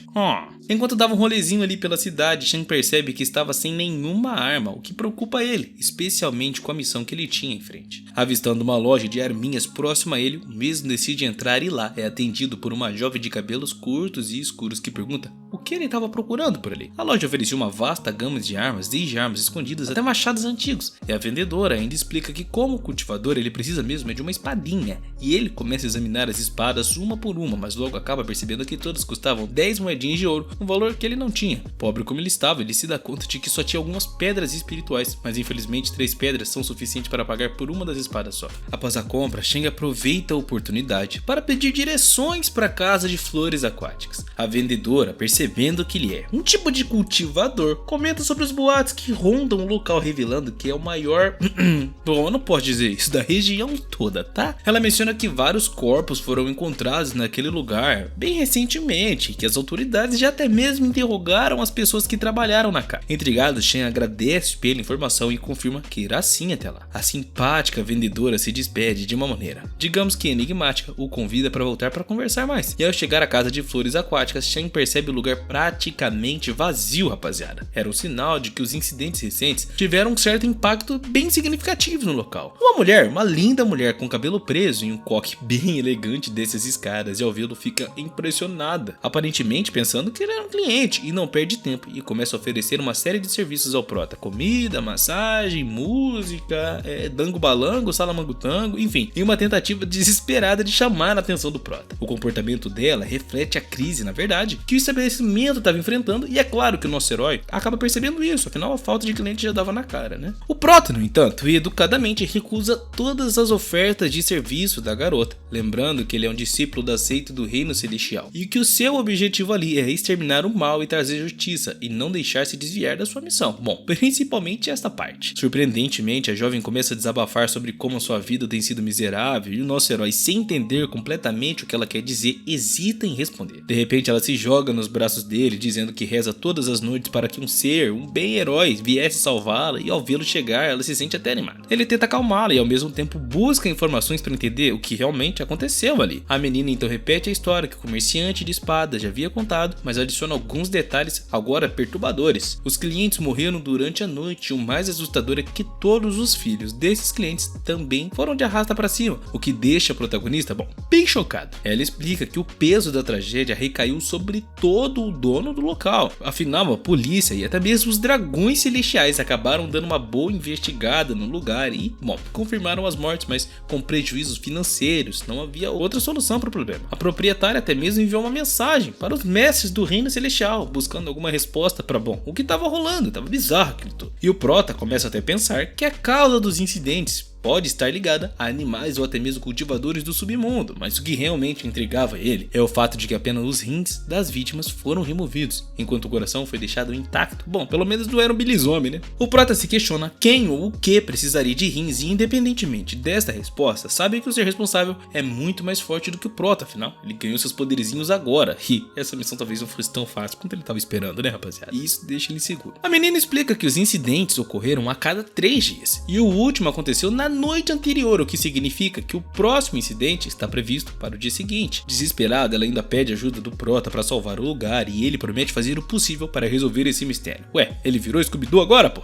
Enquanto dava um rolezinho ali pela cidade, Shen percebe que estava sem nenhuma arma, o que preocupa ele, especialmente com a missão que ele tinha em frente. Avistando uma loja de arminhas próxima a ele, o mesmo decide entrar e lá é atendido por uma jovem de cabelos curtos e escuros que pergunta o que ele estava procurando por ali. A loja oferecia uma vasta gama de armas, desde armas escondidas até machados antigos, e a vendedora ainda explica que como cultivador ele precisa mesmo de uma espadinha, e ele começa a examinar as espadas uma por uma, mas logo acaba percebendo que todas custavam 10 moedinhas de ouro, um valor que ele não tinha. Pobre como ele estava, ele se dá conta de que só tinha algumas pedras espirituais, mas infelizmente 3 pedras são suficientes para pagar por uma das espadas só. Após a compra, Shen aproveita a oportunidade para pedir direções para a casa de flores aquáticas. A vendedora, percebendo que ele é um tipo de cultivador, comenta sobre os boatos que rondam o local, revelando que é o maior bom, eu não posso dizer isso, da região toda, tá? Ela menciona que vários corpos foram encontrados naquele lugar bem recentemente, que as autoridades já até mesmo interrogaram as pessoas que trabalharam na casa. Intrigado, Shen agradece pela informação e confirma que irá sim até lá. A simpática vendedora se despede de uma maneira, digamos que enigmática, o convida para voltar para conversar mais. E ao chegar à casa de flores aquáticas, Shen percebe o lugar praticamente vazio, rapaziada. Era um sinal de que os incidentes recentes tiveram um certo impacto bem significativo no local. Uma linda mulher com cabelo preso e um coque bem elegante desce as escadas, e ao vê-lo fica impressionada, aparentemente pensando que ele era um cliente, e não perde tempo e começa a oferecer uma série de serviços ao prota: comida, massagem, música, dango balango, salamangutango, enfim, em uma tentativa desesperada de chamar a atenção do prota. O comportamento dela reflete a crise, na verdade, que o estabelecimento estava enfrentando, e é claro que o nosso herói acaba percebendo isso, afinal a falta de cliente já dava na cara, né? O prota, no entanto, educadamente recusa todas as ofertas de serviço da garota, lembrando que ele é um discípulo da seita do Reino Celestial, e que o seu objetivo ali é exterminar o mal e trazer justiça, e não deixar se desviar da sua missão. Bom, principalmente esta parte. Surpreendentemente, a jovem começa a desabafar sobre como sua vida tem sido miserável, e o nosso herói, sem entender completamente o que ela quer dizer, hesita em responder. De repente ela se joga nos braços dele, dizendo que reza todas as noites para que um bem herói viesse salvá-la, e ao vê-lo chegar, ela se sente até animada. Ele tenta acalmá-la e ao mesmo tempo busca informações para entender o que realmente aconteceu ali. A menina então repete a história que o comerciante de espadas já havia contado, mas adiciona alguns detalhes agora perturbadores. Os clientes morreram durante a noite, e o mais assustador é que todos os filhos desses clientes também foram de arrasta para cima, o que deixa a protagonista, bem chocado. Ela explica que o peso da tragédia recaiu sobre todo o dono do local. Afinal, a polícia e até mesmo os dragões celestiais acabaram dando uma boa investigada no lugar e, confirmaram as mortes, mas com prejuízos financeiros. Não havia outra solução para o problema. A proprietária até mesmo enviou uma mensagem para os mestres do Reino Celestial, buscando alguma resposta para, o que estava rolando. Tava bizarro aquilo tudo. E o prota começa até a pensar que a causa dos incidentes pode estar ligada a animais ou até mesmo cultivadores do submundo, mas o que realmente intrigava ele é o fato de que apenas os rins das vítimas foram removidos, enquanto o coração foi deixado intacto. Bom, pelo menos não era um bilisome, né? O prota se questiona quem ou o que precisaria de rins e, independentemente desta resposta, sabe que o ser responsável é muito mais forte do que o prota, afinal, ele ganhou seus poderizinhos agora, e essa missão talvez não fosse tão fácil quanto ele estava esperando, né, rapaziada? E isso deixa ele inseguro. A menina explica que os incidentes ocorreram a cada 3 dias, e o último aconteceu na noite anterior, o que significa que o próximo incidente está previsto para o dia seguinte. Desesperada, ela ainda pede ajuda do prota para salvar o lugar, e ele promete fazer o possível para resolver esse mistério. Ué, ele virou Scooby-Doo agora, pô?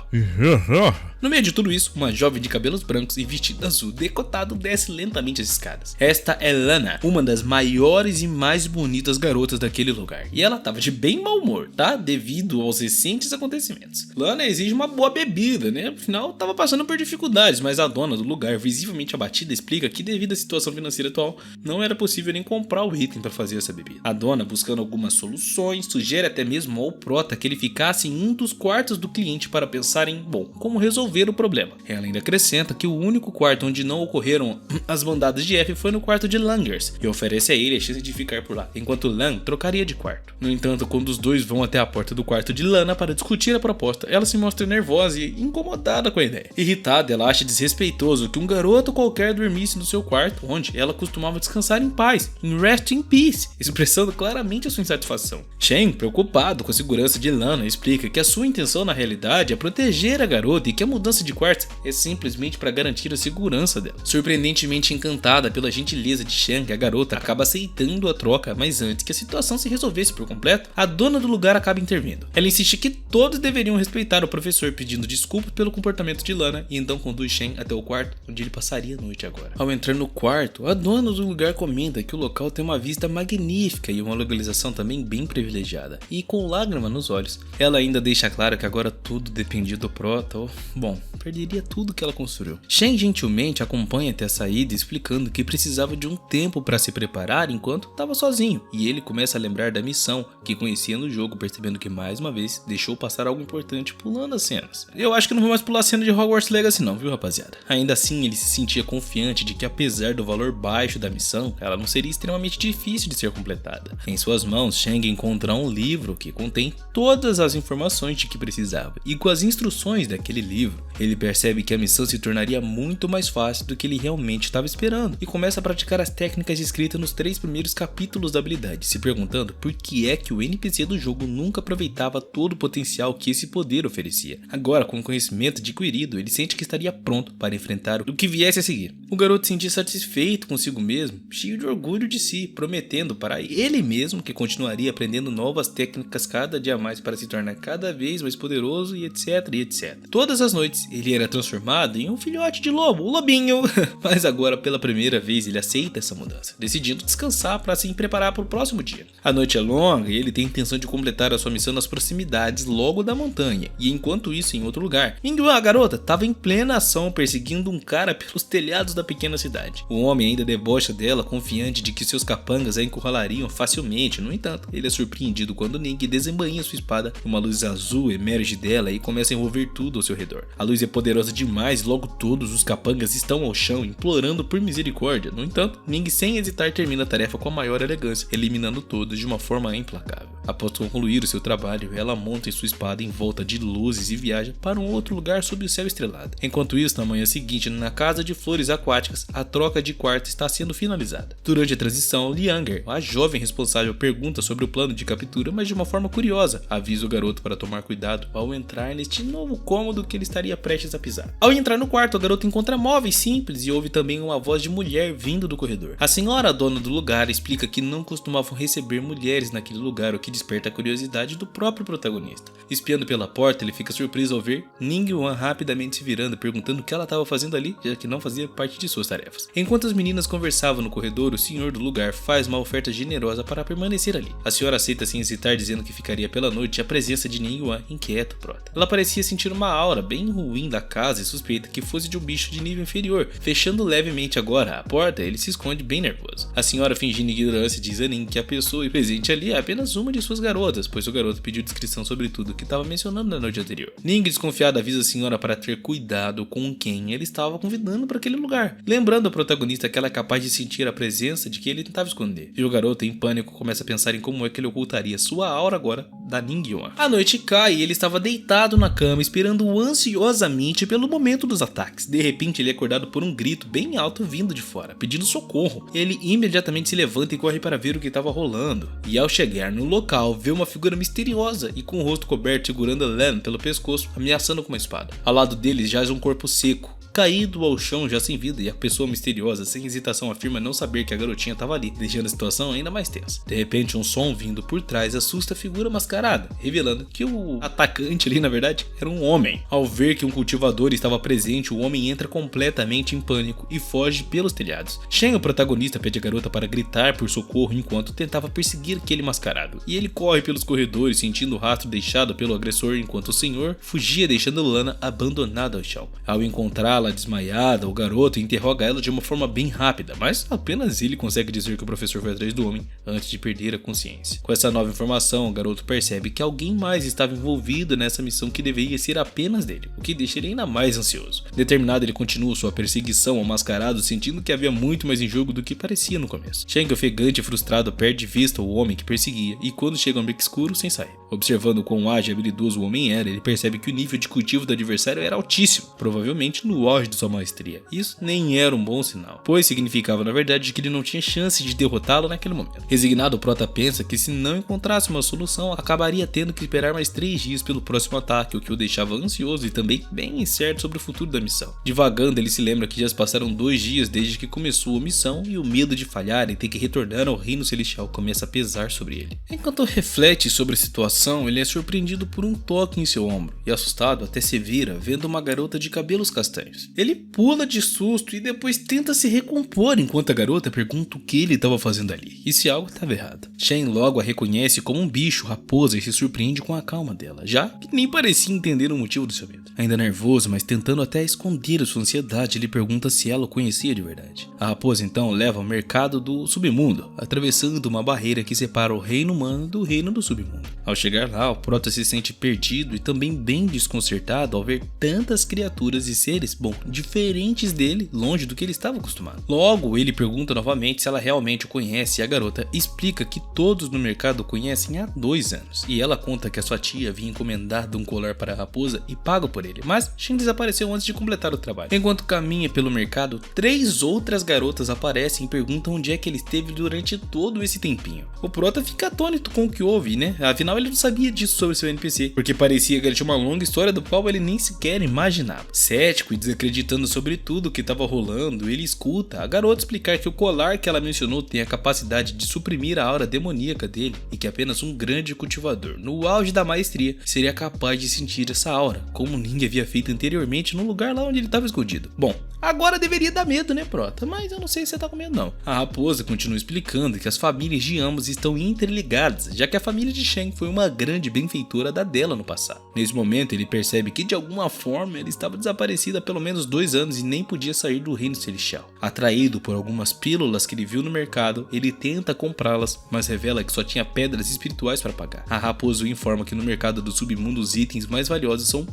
No meio de tudo isso, uma jovem de cabelos brancos e vestido azul decotado desce lentamente as escadas. Esta é Lana, uma das maiores e mais bonitas garotas daquele lugar. E ela tava de bem mau humor, tá? Devido aos recentes acontecimentos. Lana exige uma boa bebida, né? Afinal, tava passando por dificuldades, mas a dona do lugar, visivelmente abatida, explica que devido à situação financeira atual, não era possível nem comprar o item para fazer essa bebida. A dona, buscando algumas soluções, sugere até mesmo ao prota que ele ficasse em um dos quartos do cliente para pensar em, bom, como resolver o problema. Ela ainda acrescenta que o único quarto onde não ocorreram as bondades de F foi no quarto de Langers e oferece a ele a chance de ficar por lá, enquanto Lan trocaria de quarto. No entanto, quando os dois vão até a porta do quarto de Lana para discutir a proposta, ela se mostra nervosa e incomodada com a ideia. Irritada, ela acha desrespeitoso que um garoto qualquer dormisse no seu quarto, onde ela costumava descansar em paz, em rest in peace, expressando claramente a sua insatisfação. Shen, preocupado com a segurança de Lana, explica que a sua intenção na realidade é proteger a garota e que a mudança de quarto é simplesmente para garantir a segurança dela. Surpreendentemente encantada pela gentileza de Shen, a garota acaba aceitando a troca, mas antes que a situação se resolvesse por completo, a dona do lugar acaba intervindo. Ela insiste que todos deveriam respeitar o professor, pedindo desculpas pelo comportamento de Lana, e então conduz Shen até o quarto onde ele passaria a noite agora. Ao entrar no quarto, a dona do lugar comenta que o local tem uma vista magnífica e uma localização também bem privilegiada, e com lágrima nos olhos, ela ainda deixa claro que agora tudo dependia do prota, ou, bom, perderia tudo que ela construiu. Shen gentilmente acompanha até a saída, explicando que precisava de um tempo para se preparar enquanto estava sozinho, e ele começa a lembrar da missão que conhecia no jogo, percebendo que mais uma vez deixou passar algo importante pulando as cenas. Eu acho que não vou mais pular a cena de Hogwarts Legacy não, viu, rapaziada? Ainda assim, ele se sentia confiante de que, apesar do valor baixo da missão, ela não seria extremamente difícil de ser completada. Em suas mãos, Shen encontra um livro que contém todas as informações de que precisava, e com as instruções daquele livro, ele percebe que a missão se tornaria muito mais fácil do que ele realmente estava esperando, e começa a praticar as técnicas descritas nos 3 primeiros capítulos da habilidade, se perguntando por que é que o NPC do jogo nunca aproveitava todo o potencial que esse poder oferecia. Agora, com o conhecimento adquirido, ele sente que estaria pronto para enfrentar o que viesse a seguir. O garoto se sentia satisfeito consigo mesmo, cheio de orgulho de si, prometendo para ele mesmo que continuaria aprendendo novas técnicas cada dia mais para se tornar cada vez mais poderoso e etc e etc. Todas as noites ele era transformado em um filhote de lobo, o lobinho, mas agora pela primeira vez ele aceita essa mudança, decidindo descansar para se preparar para o próximo dia. A noite é longa e ele tem a intenção de completar a sua missão nas proximidades logo da montanha, e enquanto isso em outro lugar, Mingyuan, a garota, estava em plena ação perseguindo um cara pelos telhados da pequena cidade. O homem ainda debocha dela, confiante de que seus capangas a encurralariam facilmente. No entanto, ele é surpreendido quando Ning desembainha sua espada, uma luz azul emerge dela e começa a envolver tudo ao seu redor. A luz é poderosa demais e logo todos os capangas estão ao chão, implorando por misericórdia. No entanto, Ning sem hesitar termina a tarefa com a maior elegância, eliminando todos de uma forma implacável. Após concluir o seu trabalho, ela monta em sua espada em volta de luzes e viaja para um outro lugar sob o céu estrelado. Enquanto isso, na manhã seguinte, na casa de flores aquáticas, a troca de quarto está sendo finalizada. Durante a transição, Lianger, a jovem responsável, pergunta sobre o plano de captura, mas de uma forma curiosa, avisa o garoto para tomar cuidado ao entrar neste novo cômodo que ele estaria prestes a pisar. Ao entrar no quarto, o garoto encontra móveis simples e ouve também uma voz de mulher vindo do corredor. A senhora, a dona do lugar, explica que não costumavam receber mulheres naquele lugar, o que desperta a curiosidade do próprio protagonista. Espiando pela porta, ele fica surpreso ao ver Mingyuan rapidamente se virando, perguntando o que ela estava fazendo ali, já que não fazia parte de suas tarefas. Enquanto as meninas conversavam no corredor, o senhor do lugar faz uma oferta generosa para permanecer ali. A senhora aceita sem hesitar, dizendo que ficaria pela noite, e a presença de Mingyuan inquieta o prota. Ela parecia sentir uma aura bem ruim da casa e suspeita que fosse de um bicho de nível inferior. Fechando levemente agora a porta, ele se esconde bem nervoso. A senhora, fingindo ignorância, diz a Ning que a pessoa presente ali é apenas uma de suas garotas, pois o garoto pediu descrição sobre tudo que estava mencionando na noite anterior. Ning, desconfiado, avisa a senhora para ter cuidado com quem ele estava convidando para aquele lugar, lembrando ao protagonista que ela é capaz de sentir a presença de que ele tentava esconder. E o garoto, em pânico, começa a pensar em como é que ele ocultaria sua aura agora da Ning-Yuan. A noite cai e ele estava deitado na cama esperando ansiosamente pelo momento dos ataques. De repente ele é acordado por um grito bem alto vindo de fora, pedindo socorro. Ele imediatamente se levanta e corre para ver o que estava rolando. E ao chegar no local, vê uma figura misteriosa e com o rosto coberto segurando Len pelo pescoço, ameaçando com uma espada. Ao lado deles jaz um corpo seco, caído ao chão já sem vida, e a pessoa misteriosa sem hesitação afirma não saber que a garotinha estava ali, deixando a situação ainda mais tensa. De repente um som vindo por trás assusta a figura mascarada, revelando que o atacante ali na verdade era um homem. Ao ver que um cultivador estava presente, o homem entra completamente em pânico e foge pelos telhados. Shen, o protagonista, pede a garota para gritar por socorro enquanto tentava perseguir aquele mascarado, e ele corre pelos corredores sentindo o rastro deixado pelo agressor enquanto o senhor fugia, deixando Lana abandonada ao chão. Ao encontrá-la desmaiada, o garoto interroga ela de uma forma bem rápida, mas apenas ele consegue dizer que o professor foi atrás do homem antes de perder a consciência. Com essa nova informação, o garoto percebe que alguém mais estava envolvido nessa missão que deveria ser apenas dele, o que deixa ele ainda mais ansioso. Determinado, ele continua sua perseguição ao mascarado, sentindo que havia muito mais em jogo do que parecia no começo. Shen, ofegante e frustrado, perde de vista o homem que perseguia e quando chega a um beco escuro, sem sair. Observando quão ágil e habilidoso o homem era, ele percebe que o nível de cultivo do adversário era altíssimo, provavelmente no auge de sua maestria. Isso nem era um bom sinal, pois significava na verdade que ele não tinha chance de derrotá-lo naquele momento. Resignado, o prota pensa que se não encontrasse uma solução, acabaria tendo que esperar mais 3 dias pelo próximo ataque, o que o deixava ansioso e também bem incerto sobre o futuro da missão. Divagando, ele se lembra que já se passaram 2 dias desde que começou a missão e o medo de falhar e ter que retornar ao reino celestial começa a pesar sobre ele. Enquanto reflete sobre a situação, ele é surpreendido por um toque em seu ombro e assustado até se vira vendo uma garota de cabelos castanhos. Ele pula de susto e depois tenta se recompor enquanto a garota pergunta o que ele estava fazendo ali e se algo estava errado. Shen logo a reconhece como um bicho raposa e se surpreende com a calma dela, já que nem parecia entender o motivo do seu medo. Ainda nervoso, mas tentando até esconder a sua ansiedade, ele pergunta se ela o conhecia de verdade. A raposa então leva ao mercado do submundo, atravessando uma barreira que separa o reino humano do reino do submundo. Ao chegar lá, o prota se sente perdido e também bem desconcertado ao ver tantas criaturas e seres, diferentes dele, longe do que ele estava acostumado. Logo, ele pergunta novamente se ela realmente o conhece e a garota explica que todos no mercado o conhecem há 2 anos. E ela conta que a sua tia havia encomendado um colar para a raposa e pago por ele, mas Shen desapareceu antes de completar o trabalho. Enquanto caminha pelo mercado, 3 outras garotas aparecem e perguntam onde é que ele esteve durante todo esse tempinho. O prota fica atônito com o que houve, né? Afinal, ele não sabia disso sobre seu NPC, porque parecia que ele tinha uma longa história do qual ele nem sequer imaginava. Cético e desacreditando sobre tudo o que estava rolando, ele escuta a garota explicar que o colar que ela mencionou tem a capacidade de suprimir a aura demoníaca dele e que apenas um grande cultivador, no auge da maestria, seria capaz de sentir essa aura, como ninguém havia feito anteriormente no lugar lá onde ele estava escondido. Bom, agora deveria dar medo, né, prota? Mas eu não sei se você tá com medo não. A raposa continua explicando que as famílias de ambos estão interligadas, já que a família de Shen foi uma grande benfeitora da dela no passado. Nesse momento ele percebe que de alguma forma ela estava desaparecida há pelo menos 2 anos e nem podia sair do reino celestial. Atraído por algumas pílulas que ele viu no mercado, ele tenta comprá-las, mas revela que só tinha pedras espirituais para pagar. A raposa o informa que no mercado do submundo os itens mais valiosos são,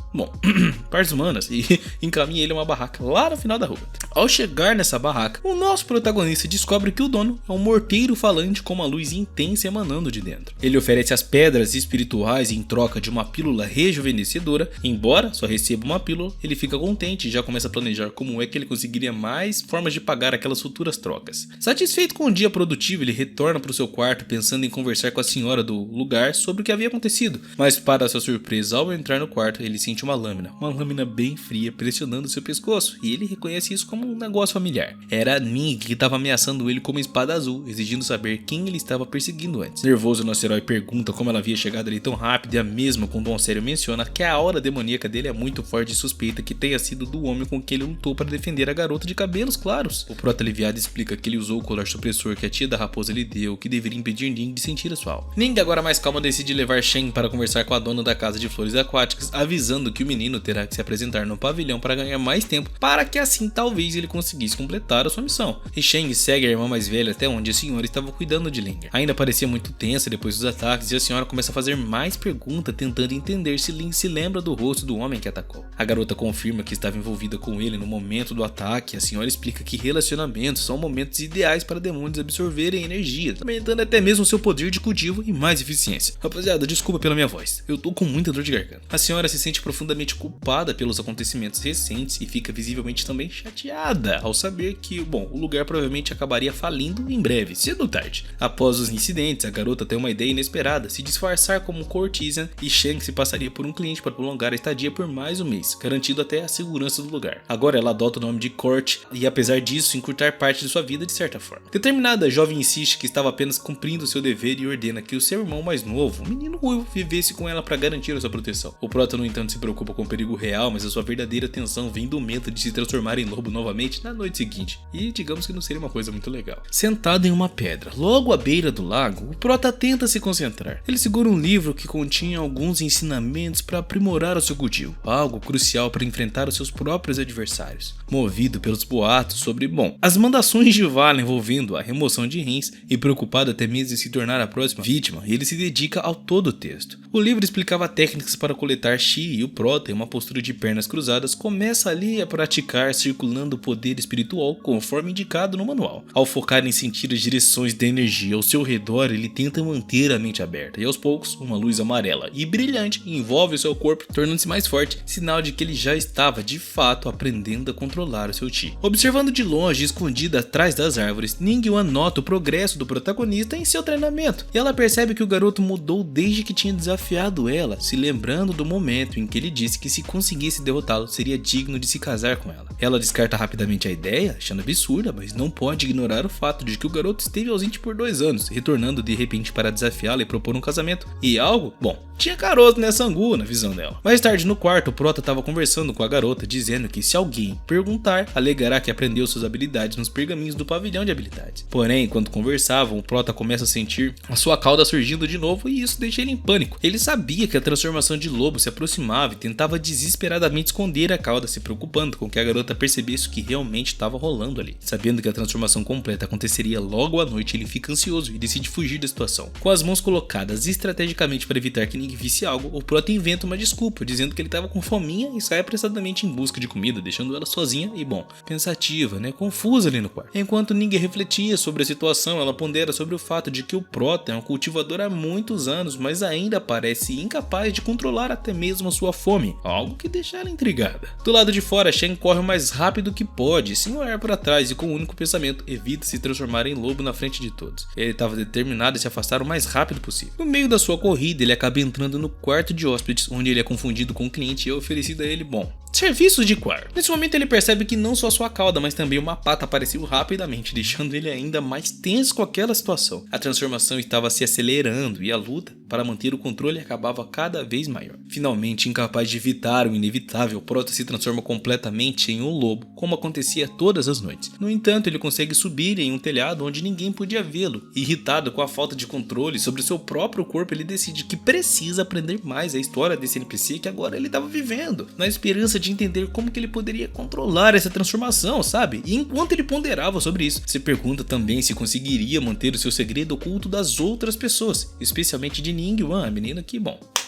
partes humanas, e encaminha ele a uma barraca lá no final da rua. Ao chegar nessa barraca, o nosso protagonista descobre que o dono é um morteiro falante com uma luz intensa emanando de dentro. Ele oferece as pedras espirituais em troca de uma pílula rejuvenescedora. Embora só receba uma pílula, ele fica contente e já começa a planejar como é que ele conseguiria mais formas de pagar aquelas futuras trocas. Satisfeito com o dia produtivo, ele retorna para o seu quarto pensando em conversar com a senhora do lugar sobre o que havia acontecido. Mas para sua surpresa, ao entrar no quarto, ele sente uma lâmina bem fria pressionando seu pescoço, e ele reconhece isso como um negócio familiar. Era a Ning que estava ameaçando ele com uma espada azul, exigindo saber quem ele estava perseguindo antes. Nervoso, nosso herói pergunta como ela havia chegado ali tão rápido, e a mesma com Dom Sério menciona que a aura demoníaca dele é muito forte e suspeita que tenha sido do homem com quem ele lutou para defender a garota de cabelos claros. O prota aliviado explica que ele usou o colar supressor que a tia da raposa lhe deu, que deveria impedir Ning de sentir a sua alma. Ning, agora mais calma, decide levar Shen para conversar com a dona da casa de flores aquáticas, avisando que o menino terá que se apresentar no pavilhão para ganhar mais tempo, para que assim assim talvez ele conseguisse completar a sua missão. E Shang segue a irmã mais velha até onde a senhora estava cuidando de Linger. Ainda parecia muito tensa depois dos ataques e a senhora começa a fazer mais perguntas tentando entender se Ling se lembra do rosto do homem que atacou. A garota confirma que estava envolvida com ele no momento do ataque. A senhora explica que relacionamentos são momentos ideais para demônios absorverem energia, aumentando até mesmo seu poder de cultivo e mais eficiência. Rapaziada, desculpa pela minha voz, eu tô com muita dor de garganta. A senhora se sente profundamente culpada pelos acontecimentos recentes e fica visivelmente também chateada ao saber que, o lugar provavelmente acabaria falindo em breve, cedo ou tarde. Após os incidentes, a garota tem uma ideia inesperada, se disfarçar como courtesan e Shang se passaria por um cliente para prolongar a estadia por mais um mês, garantindo até a segurança do lugar. Agora ela adota o nome de Court e apesar disso encurtar parte de sua vida de certa forma. Determinada, a jovem insiste que estava apenas cumprindo seu dever e ordena que o seu irmão mais novo, o menino ruivo, vivesse com ela para garantir a sua proteção. O prota, no entanto, se preocupa com o perigo real, mas a sua verdadeira tensão vem do medo de se transformar em lobo novamente na noite seguinte, e digamos que não seria uma coisa muito legal. Sentado em uma pedra, logo à beira do lago, o prota tenta se concentrar. Ele segura um livro que continha alguns ensinamentos para aprimorar o seu cultivo, algo crucial para enfrentar os seus próprios adversários. Movido pelos boatos sobre, as mandações de Vala envolvendo a remoção de rins e preocupado até mesmo em se tornar a próxima vítima, ele se dedica ao todo o texto. O livro explicava técnicas para coletar chi e o prota, em uma postura de pernas cruzadas, começa ali a praticar circulando o poder espiritual conforme indicado no manual. Ao focar em sentir as direções da energia ao seu redor, ele tenta manter a mente aberta e aos poucos uma luz amarela e brilhante envolve o seu corpo, tornando-se mais forte, sinal de que ele já estava de fato aprendendo a controlar o seu chi. Observando de longe, escondida atrás das árvores, Ningguang nota o progresso do protagonista em seu treinamento e ela percebe que o garoto mudou desde que tinha desafiado ela, se lembrando do momento em que ele disse que se conseguisse derrotá-lo seria digno de se casar com ela. Ela descarta rapidamente a ideia, achando absurda, mas não pode ignorar o fato de que o garoto esteve ausente por 2 anos, retornando de repente para desafiá-la e propor um casamento. E algo, tinha caroço nessa angu na visão dela. Mais tarde no quarto, o prota estava conversando com a garota, dizendo que se alguém perguntar, alegará que aprendeu suas habilidades nos pergaminhos do pavilhão de habilidades. Porém, enquanto conversavam, o prota começa a sentir a sua cauda surgindo de novo e isso deixa ele em pânico. Ele sabia que a transformação de lobo se aproximava e tentava desesperadamente esconder a cauda, se preocupando com que a garota percebesse o que realmente estava rolando ali. Sabendo que a transformação completa aconteceria logo à noite, ele fica ansioso e decide fugir da situação. Com as mãos colocadas estrategicamente para evitar que ninguém visse algo, o prota inventa uma desculpa, dizendo que ele estava com fominha e sai apressadamente em busca de comida, deixando ela sozinha e, pensativa, confusa ali no quarto. Enquanto ninguém refletia sobre a situação, ela pondera sobre o fato de que o prota é um cultivador há muitos anos, mas ainda parece incapaz de controlar até mesmo a sua fome, algo que deixa ela intrigada. Do lado de fora, Shang corre o mais rápido que pode, sem olhar para trás e com um único pensamento, evita se transformar em lobo na frente de todos. Ele estava determinado a se afastar o mais rápido possível. No meio da sua corrida, ele acaba entrando no quarto de hóspedes, onde ele é confundido com um cliente e é oferecido a ele, serviços de quarto. Nesse momento ele percebe que não só sua cauda, mas também uma pata apareceu rapidamente, deixando ele ainda mais tenso com aquela situação. A transformação estava se acelerando e a luta para manter o controle acabava cada vez maior. Finalmente, incapaz de evitar o inevitável, o prota se transforma completamente em um lobo, como acontecia todas as noites. No entanto, ele consegue subir em um telhado onde ninguém podia vê-lo. Irritado com a falta de controle sobre seu próprio corpo, ele decide que precisa aprender mais a história desse NPC que agora ele estava vivendo, na esperança de entender como que ele poderia controlar essa transformação, sabe? E enquanto ele ponderava sobre isso, se pergunta também se conseguiria manter o seu segredo oculto das outras pessoas, especialmente de Ningguang, a menina que,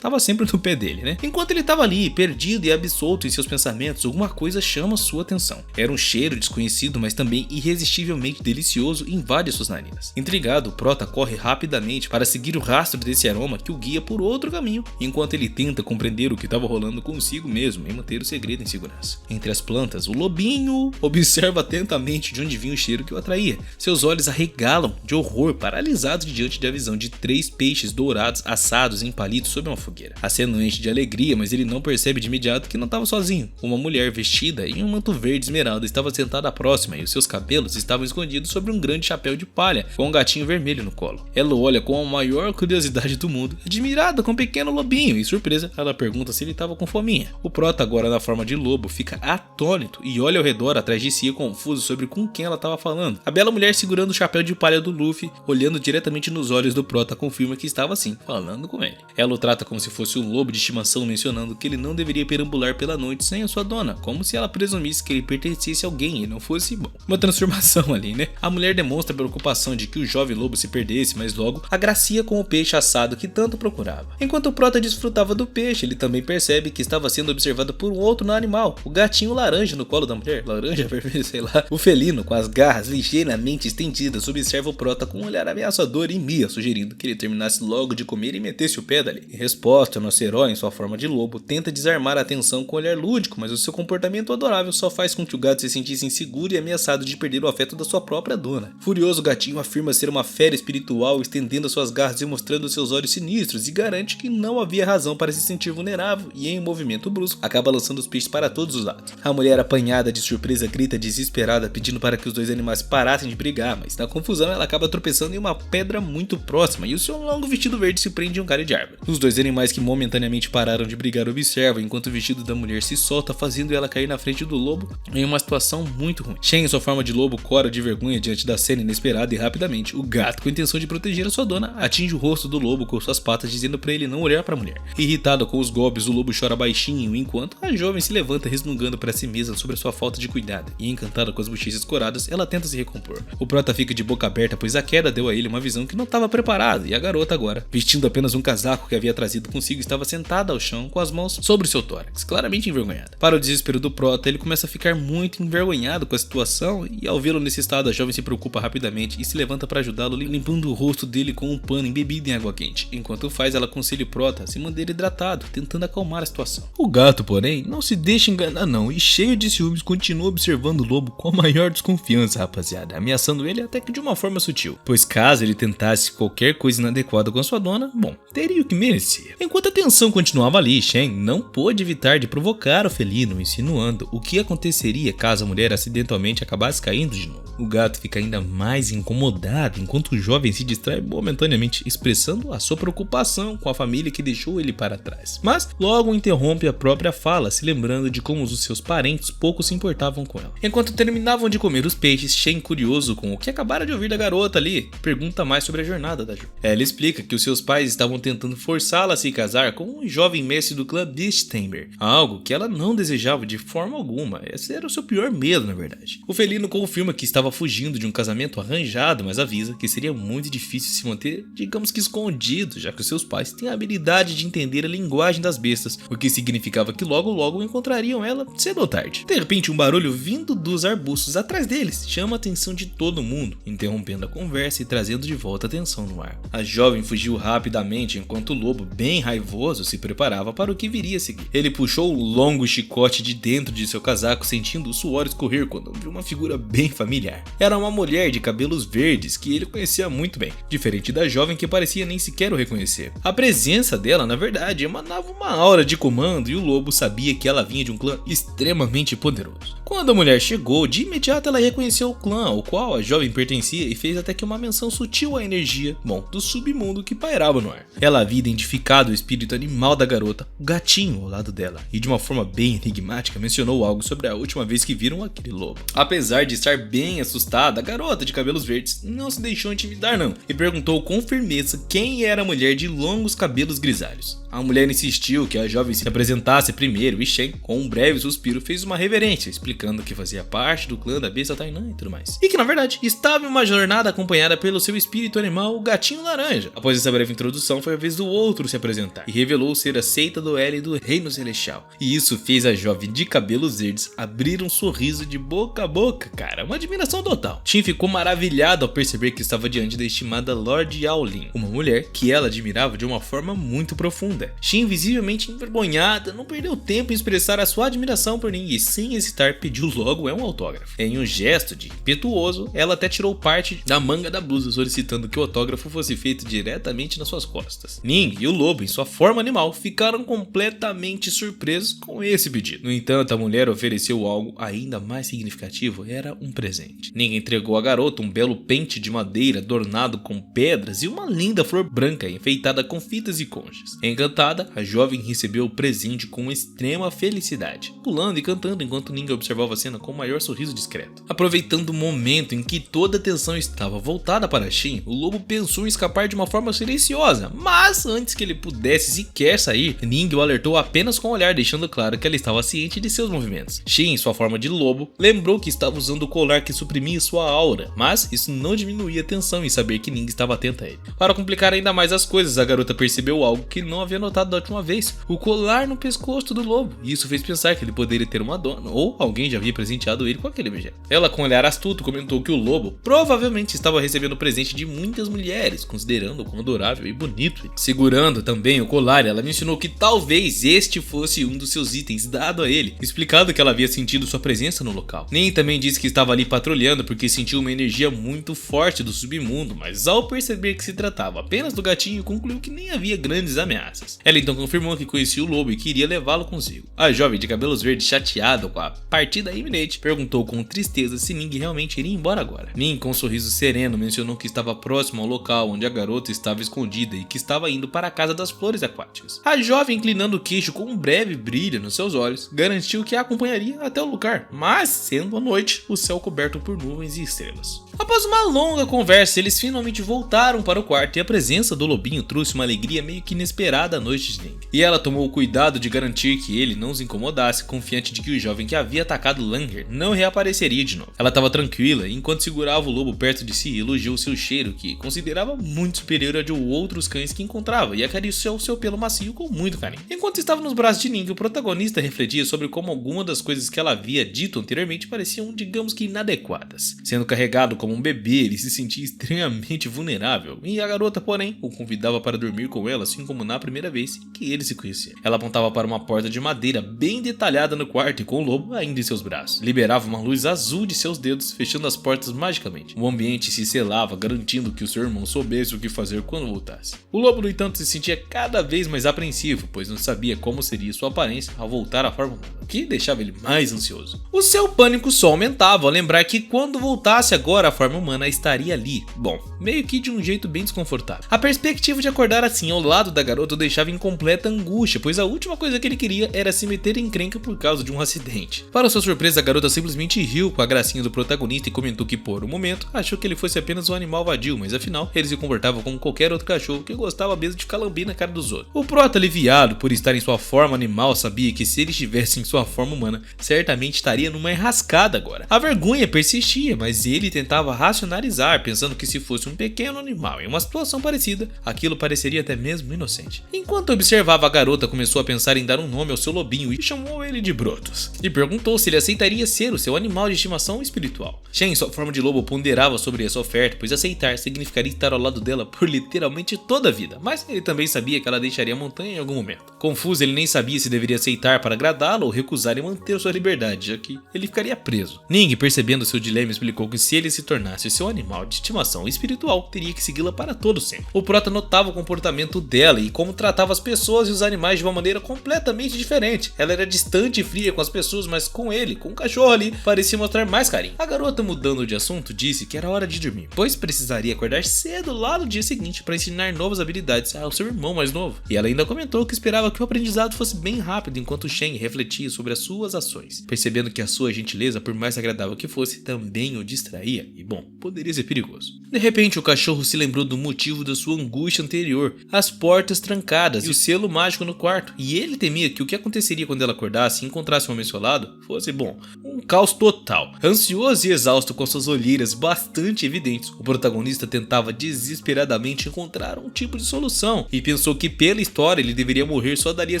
tava sempre no pé dele, Enquanto ele tava ali, perdido e absorto em seus pensamentos, alguma coisa chama sua atenção. Era um cheiro desconhecido, mas também irresistivelmente delicioso e invade suas narinas. Intrigado, o prota corre rapidamente para seguir o rastro desse aroma que o guia por outro caminho, enquanto ele tenta compreender o que estava rolando consigo mesmo e manter o segredo em segurança. Entre as plantas, o lobinho observa atentamente de onde vinha o cheiro que o atraía. Seus olhos arregalam de horror, paralisados diante da visão de 3 peixes dourados assados em palitos sobre uma fogueira. A cena o enche de alegria, mas ele não percebe de imediato que não estava sozinho. Uma mulher vestida em um manto verde esmeralda estava sentada próxima e os seus cabelos estavam escondidos sobre um grande chapéu de palha com um gatinho vermelho no colo. Ela o olha com a maior curiosidade do mundo, admirada com o pequeno lobinho, e surpresa, ela pergunta se ele estava com fominha. O prota, agora na forma de lobo, fica atônito e olha ao redor atrás de si confuso sobre com quem ela estava falando. A bela mulher segurando o chapéu de palha do Luffy, olhando diretamente nos olhos do prota, confirma que estava sim, falando com ele. Ela o trata como como se fosse um lobo de estimação, mencionando que ele não deveria perambular pela noite sem a sua dona, como se ela presumisse que ele pertencesse a alguém e não fosse bom. Uma transformação ali, né? A mulher demonstra preocupação de que o jovem lobo se perdesse, mas logo agracia com o peixe assado que tanto procurava. Enquanto o prota desfrutava do peixe, ele também percebe que estava sendo observado por um outro animal, o gatinho laranja no colo da mulher, laranja, vermelho, sei lá. O felino, com as garras ligeiramente estendidas, observa o prota com um olhar ameaçador e mia, sugerindo que ele terminasse logo de comer e metesse o pé dali. Em resposta, o nosso herói, em sua forma de lobo, tenta desarmar a atenção com um olhar lúdico, mas o seu comportamento adorável só faz com que o gato se sentisse inseguro e ameaçado de perder o afeto da sua própria dona. Furioso, o gatinho afirma ser uma fera espiritual, estendendo as suas garras e mostrando seus olhos sinistros, e garante que não havia razão para se sentir vulnerável, e em um movimento brusco, acaba lançando os peixes para todos os lados. A mulher, apanhada de surpresa, grita desesperada, pedindo para que os dois animais parassem de brigar, mas na confusão ela acaba tropeçando em uma pedra muito próxima, e o seu longo vestido verde se prende em um galho de árvore. Os dois animais que momentaneamente pararam de brigar observam, enquanto o vestido da mulher se solta, fazendo ela cair na frente do lobo em uma situação muito ruim. Shen, em sua forma de lobo, cora de vergonha diante da cena inesperada e rapidamente, o gato, com a intenção de proteger a sua dona, atinge o rosto do lobo com suas patas, dizendo para ele não olhar para a mulher. Irritado com os golpes, o lobo chora baixinho, enquanto a jovem se levanta resmungando para si mesma sobre a sua falta de cuidado, e encantada com as bochechas coradas, ela tenta se recompor. O prota fica de boca aberta, pois a queda deu a ele uma visão que não estava preparada, e a garota agora, vestindo apenas um casaco que havia trazido consigo, estava sentada ao chão com as mãos sobre seu tórax, claramente envergonhada. Para o desespero do prota, ele começa a ficar muito envergonhado com a situação, e ao vê-lo nesse estado, a jovem se preocupa rapidamente e se levanta para ajudá-lo, limpando o rosto dele com um pano embebido em água quente. Enquanto faz, ela aconselha o prota a se manter hidratado, tentando acalmar a situação. O gato, porém, não se deixa enganar não, e cheio de ciúmes continua observando o lobo com a maior desconfiança, rapaziada, ameaçando ele até que de uma forma sutil, pois caso ele tentasse qualquer coisa inadequada com a sua dona, bom, teria o que merecia. Enquanto a tensão continuava ali, Shen não pôde evitar de provocar o felino, insinuando o que aconteceria caso a mulher acidentalmente acabasse caindo de novo. O gato fica ainda mais incomodado, enquanto o jovem se distrai momentaneamente, expressando a sua preocupação com a família que deixou ele para trás. Mas logo interrompe a própria fala, se lembrando de como os seus parentes pouco se importavam com ela. Enquanto terminavam de comer os peixes, Shen, curioso com o que acabara de ouvir da garota ali, pergunta mais sobre a jornada da jovem. Ela explica que os seus pais estavam tentando forçá-la a se casar com um jovem mestre do clã Beastember, algo que ela não desejava de forma alguma. Esse era o seu pior medo, na verdade. O felino confirma que estava fugindo de um casamento arranjado, mas avisa que seria muito difícil se manter, digamos que escondido, já que os seus pais têm a habilidade de entender a linguagem das bestas, o que significava que logo encontrariam ela cedo ou tarde. De repente, um barulho vindo dos arbustos atrás deles chama a atenção de todo mundo, interrompendo a conversa e trazendo de volta a tensão no ar. A jovem fugiu rapidamente, enquanto o lobo, bem raivoso, se preparava para o que viria a seguir. Ele puxou o longo chicote de dentro de seu casaco, sentindo o suor escorrer quando viu uma figura bem familiar. Era uma mulher de cabelos verdes que ele conhecia muito bem, diferente da jovem que parecia nem sequer o reconhecer. A presença dela, na verdade, emanava uma aura de comando, e o lobo sabia que ela vinha de um clã extremamente poderoso. Quando a mulher chegou, de imediato ela reconheceu o clã ao qual a jovem pertencia e fez até que uma menção sutil à energia, do submundo que pairava no ar. Ela havia identificado o espírito animal da garota, o gatinho, ao lado dela, e de uma forma bem enigmática mencionou algo sobre a última vez que viram aquele lobo. Apesar de estar bem assustada, a garota de cabelos verdes não se deixou intimidar não, e perguntou com firmeza quem era a mulher de longos cabelos grisalhos. A mulher insistiu que a jovem se apresentasse primeiro e Shen, com um breve suspiro, fez uma reverência, explicando que fazia parte do clã da besta Tainan e tudo mais. E que na verdade estava em uma jornada acompanhada pelo seu espírito animal, o gatinho laranja. Após essa breve introdução, foi a vez do outro se apresentar e revelou ser a seita do L do Reino Celestial. E isso fez a jovem de cabelos verdes abrir um sorriso de boca a boca, cara, uma admiração total. Shen ficou maravilhado ao perceber que estava diante da estimada Lord Yaolin, uma mulher que ela admirava de uma forma muito profunda. Shen, visivelmente envergonhada, não perdeu tempo em expressar a sua admiração por ninguém e, sem hesitar, pediu logo um autógrafo. Em um gesto de impetuoso, ela até tirou parte da manga da blusa, solicitando que o autógrafo fosse feito diretamente nas suas costas. Ning e o lobo, em sua forma animal, ficaram completamente surpresos com esse pedido. No entanto, a mulher ofereceu algo ainda mais significativo, era um presente. Ning entregou à garota um belo pente de madeira adornado com pedras e uma linda flor branca enfeitada com fitas e conchas. Encantada, a jovem recebeu o presente com extrema felicidade, pulando e cantando enquanto Ning observava a cena com o maior sorriso discreto. Aproveitando o momento em que toda a atenção estava voltada para Shen, o lobo pensou em escapar de uma forma silenciosa, mas antes que ele pudesse sequer sair, Ning o alertou apenas com o olhar, deixando claro que ela estava ciente de seus movimentos. Shin, em sua forma de lobo, lembrou que estava usando o colar que suprimia sua aura, mas isso não diminuía a tensão em saber que Ning estava atenta a ele. Para complicar ainda mais as coisas, a garota percebeu algo que não havia notado da última vez: o colar no pescoço do lobo, e isso fez pensar que ele poderia ter uma dona, ou alguém já havia presenteado ele com aquele objeto. Ela, com um olhar astuto, comentou que o lobo provavelmente estava recebendo o presente de muitas mulheres, considerando-o como adorável e bonito. Segurando também o colar, ela mencionou que talvez este fosse um dos seus itens dado a ele, explicando que ela havia sentido sua presença no local. Ning também disse que estava ali patrulhando porque sentiu uma energia muito forte do submundo, mas ao perceber que se tratava apenas do gatinho, concluiu que nem havia grandes ameaças. Ela então confirmou que conhecia o lobo e queria levá-lo consigo. A jovem de cabelos verdes, chateada com a partida iminente, perguntou com tristeza se Ning realmente iria embora agora. Ning, com um sorriso sereno, mencionou que estava próximo ao local onde a garota estava escondida e que estava indo para a casa das flores aquáticas. A jovem, inclinando o queixo com um breve brilho nos seus olhos, garantiu que a acompanharia até o lugar, mas sendo a noite, o céu coberto por nuvens e estrelas. Após uma longa conversa, eles finalmente voltaram para o quarto e a presença do lobinho trouxe uma alegria meio que inesperada à noite de Ning. E ela tomou o cuidado de garantir que ele não os incomodasse, confiante de que o jovem que havia atacado Langer não reapareceria de novo. Ela estava tranquila, e enquanto segurava o lobo perto de si, elogiou seu cheiro, que considerava muito superior ao de outros cães que encontrava, e acariciou seu pelo macio com muito carinho. Enquanto estava nos braços de Ning, o protagonista refletia sobre como algumas das coisas que ela havia dito anteriormente pareciam, digamos que, inadequadas. Sendo carregado como um bebê, ele se sentia extremamente vulnerável, e a garota, porém, o convidava para dormir com ela, assim como na primeira vez que eles se conheciam. Ela apontava para uma porta de madeira bem detalhada no quarto e com o lobo ainda em seus braços. Liberava uma luz azul de seus dedos, fechando as portas magicamente. O ambiente se selava, garantindo que o seu irmão soubesse o que fazer quando voltasse. O lobo, no entanto, se sentia cada vez mais apreensivo, pois não sabia como seria sua aparência ao voltar à forma humana, o que deixava ele mais ansioso. O seu pânico só aumentava ao lembrar que quando voltasse agora, a forma humana estaria ali. Bom, meio que de um jeito bem desconfortável. A perspectiva de acordar assim ao lado da garota o deixava em completa angústia, pois a última coisa que ele queria era se meter em encrenca por causa de um acidente. Para sua surpresa, a garota simplesmente riu com a gracinha do protagonista e comentou que por um momento achou que ele fosse apenas um animal vadio, mas afinal ele se comportava como qualquer outro cachorro que gostava mesmo de ficar lambendo a cara dos outros. O prota, aliviado por estar em sua forma animal, sabia que se ele estivesse em sua forma humana, certamente estaria numa enrascada agora. A vergonha persistia, mas ele tentava racionalizar, pensando que se fosse um pequeno animal em uma situação parecida, aquilo pareceria até mesmo inocente. Enquanto observava, a garota começou a pensar em dar um nome ao seu lobinho e chamou ele de Brotos, e perguntou se ele aceitaria ser o seu animal de estimação espiritual. Shen, em sua forma de lobo, ponderava sobre essa oferta, pois aceitar significaria estar ao lado dela por literalmente toda a vida, mas ele também sabia que ela deixaria a montanha em algum momento. Confuso, ele nem sabia se deveria aceitar para agradá-la ou recusar e manter sua liberdade, já que ele ficaria preso. Ning, percebendo seu dilema, explicou que se ele se tornasse seu animal de estimação espiritual, teria que segui-la para todo sempre. O prota notava o comportamento dela e como tratava as pessoas e os animais de uma maneira completamente diferente. Ela era distante e fria com as pessoas, mas com ele, com o cachorro ali, parecia mostrar mais carinho. A garota, mudando de assunto, disse que era hora de dormir, pois precisaria acordar cedo lá no dia seguinte para ensinar novas habilidades ao seu irmão mais novo. E ela ainda comentou que esperava que o aprendizado fosse bem rápido, enquanto Shen refletia sobre as suas ações, percebendo que a sua gentileza, por mais agradável que fosse, também o distraía e, bom, poderia ser perigoso. De repente, o cachorro se lembrou do motivo da sua angústia anterior, as portas trancadas e o selo mágico no quarto, e ele temia que o que aconteceria quando ela acordasse e encontrasse um homem ao seu lado fosse, bom, um caos total. Ansioso e exausto, com suas olheiras bastante evidentes, o protagonista tentava desesperadamente encontrar um tipo de solução e pensou que pela história ele deveria morrer só daria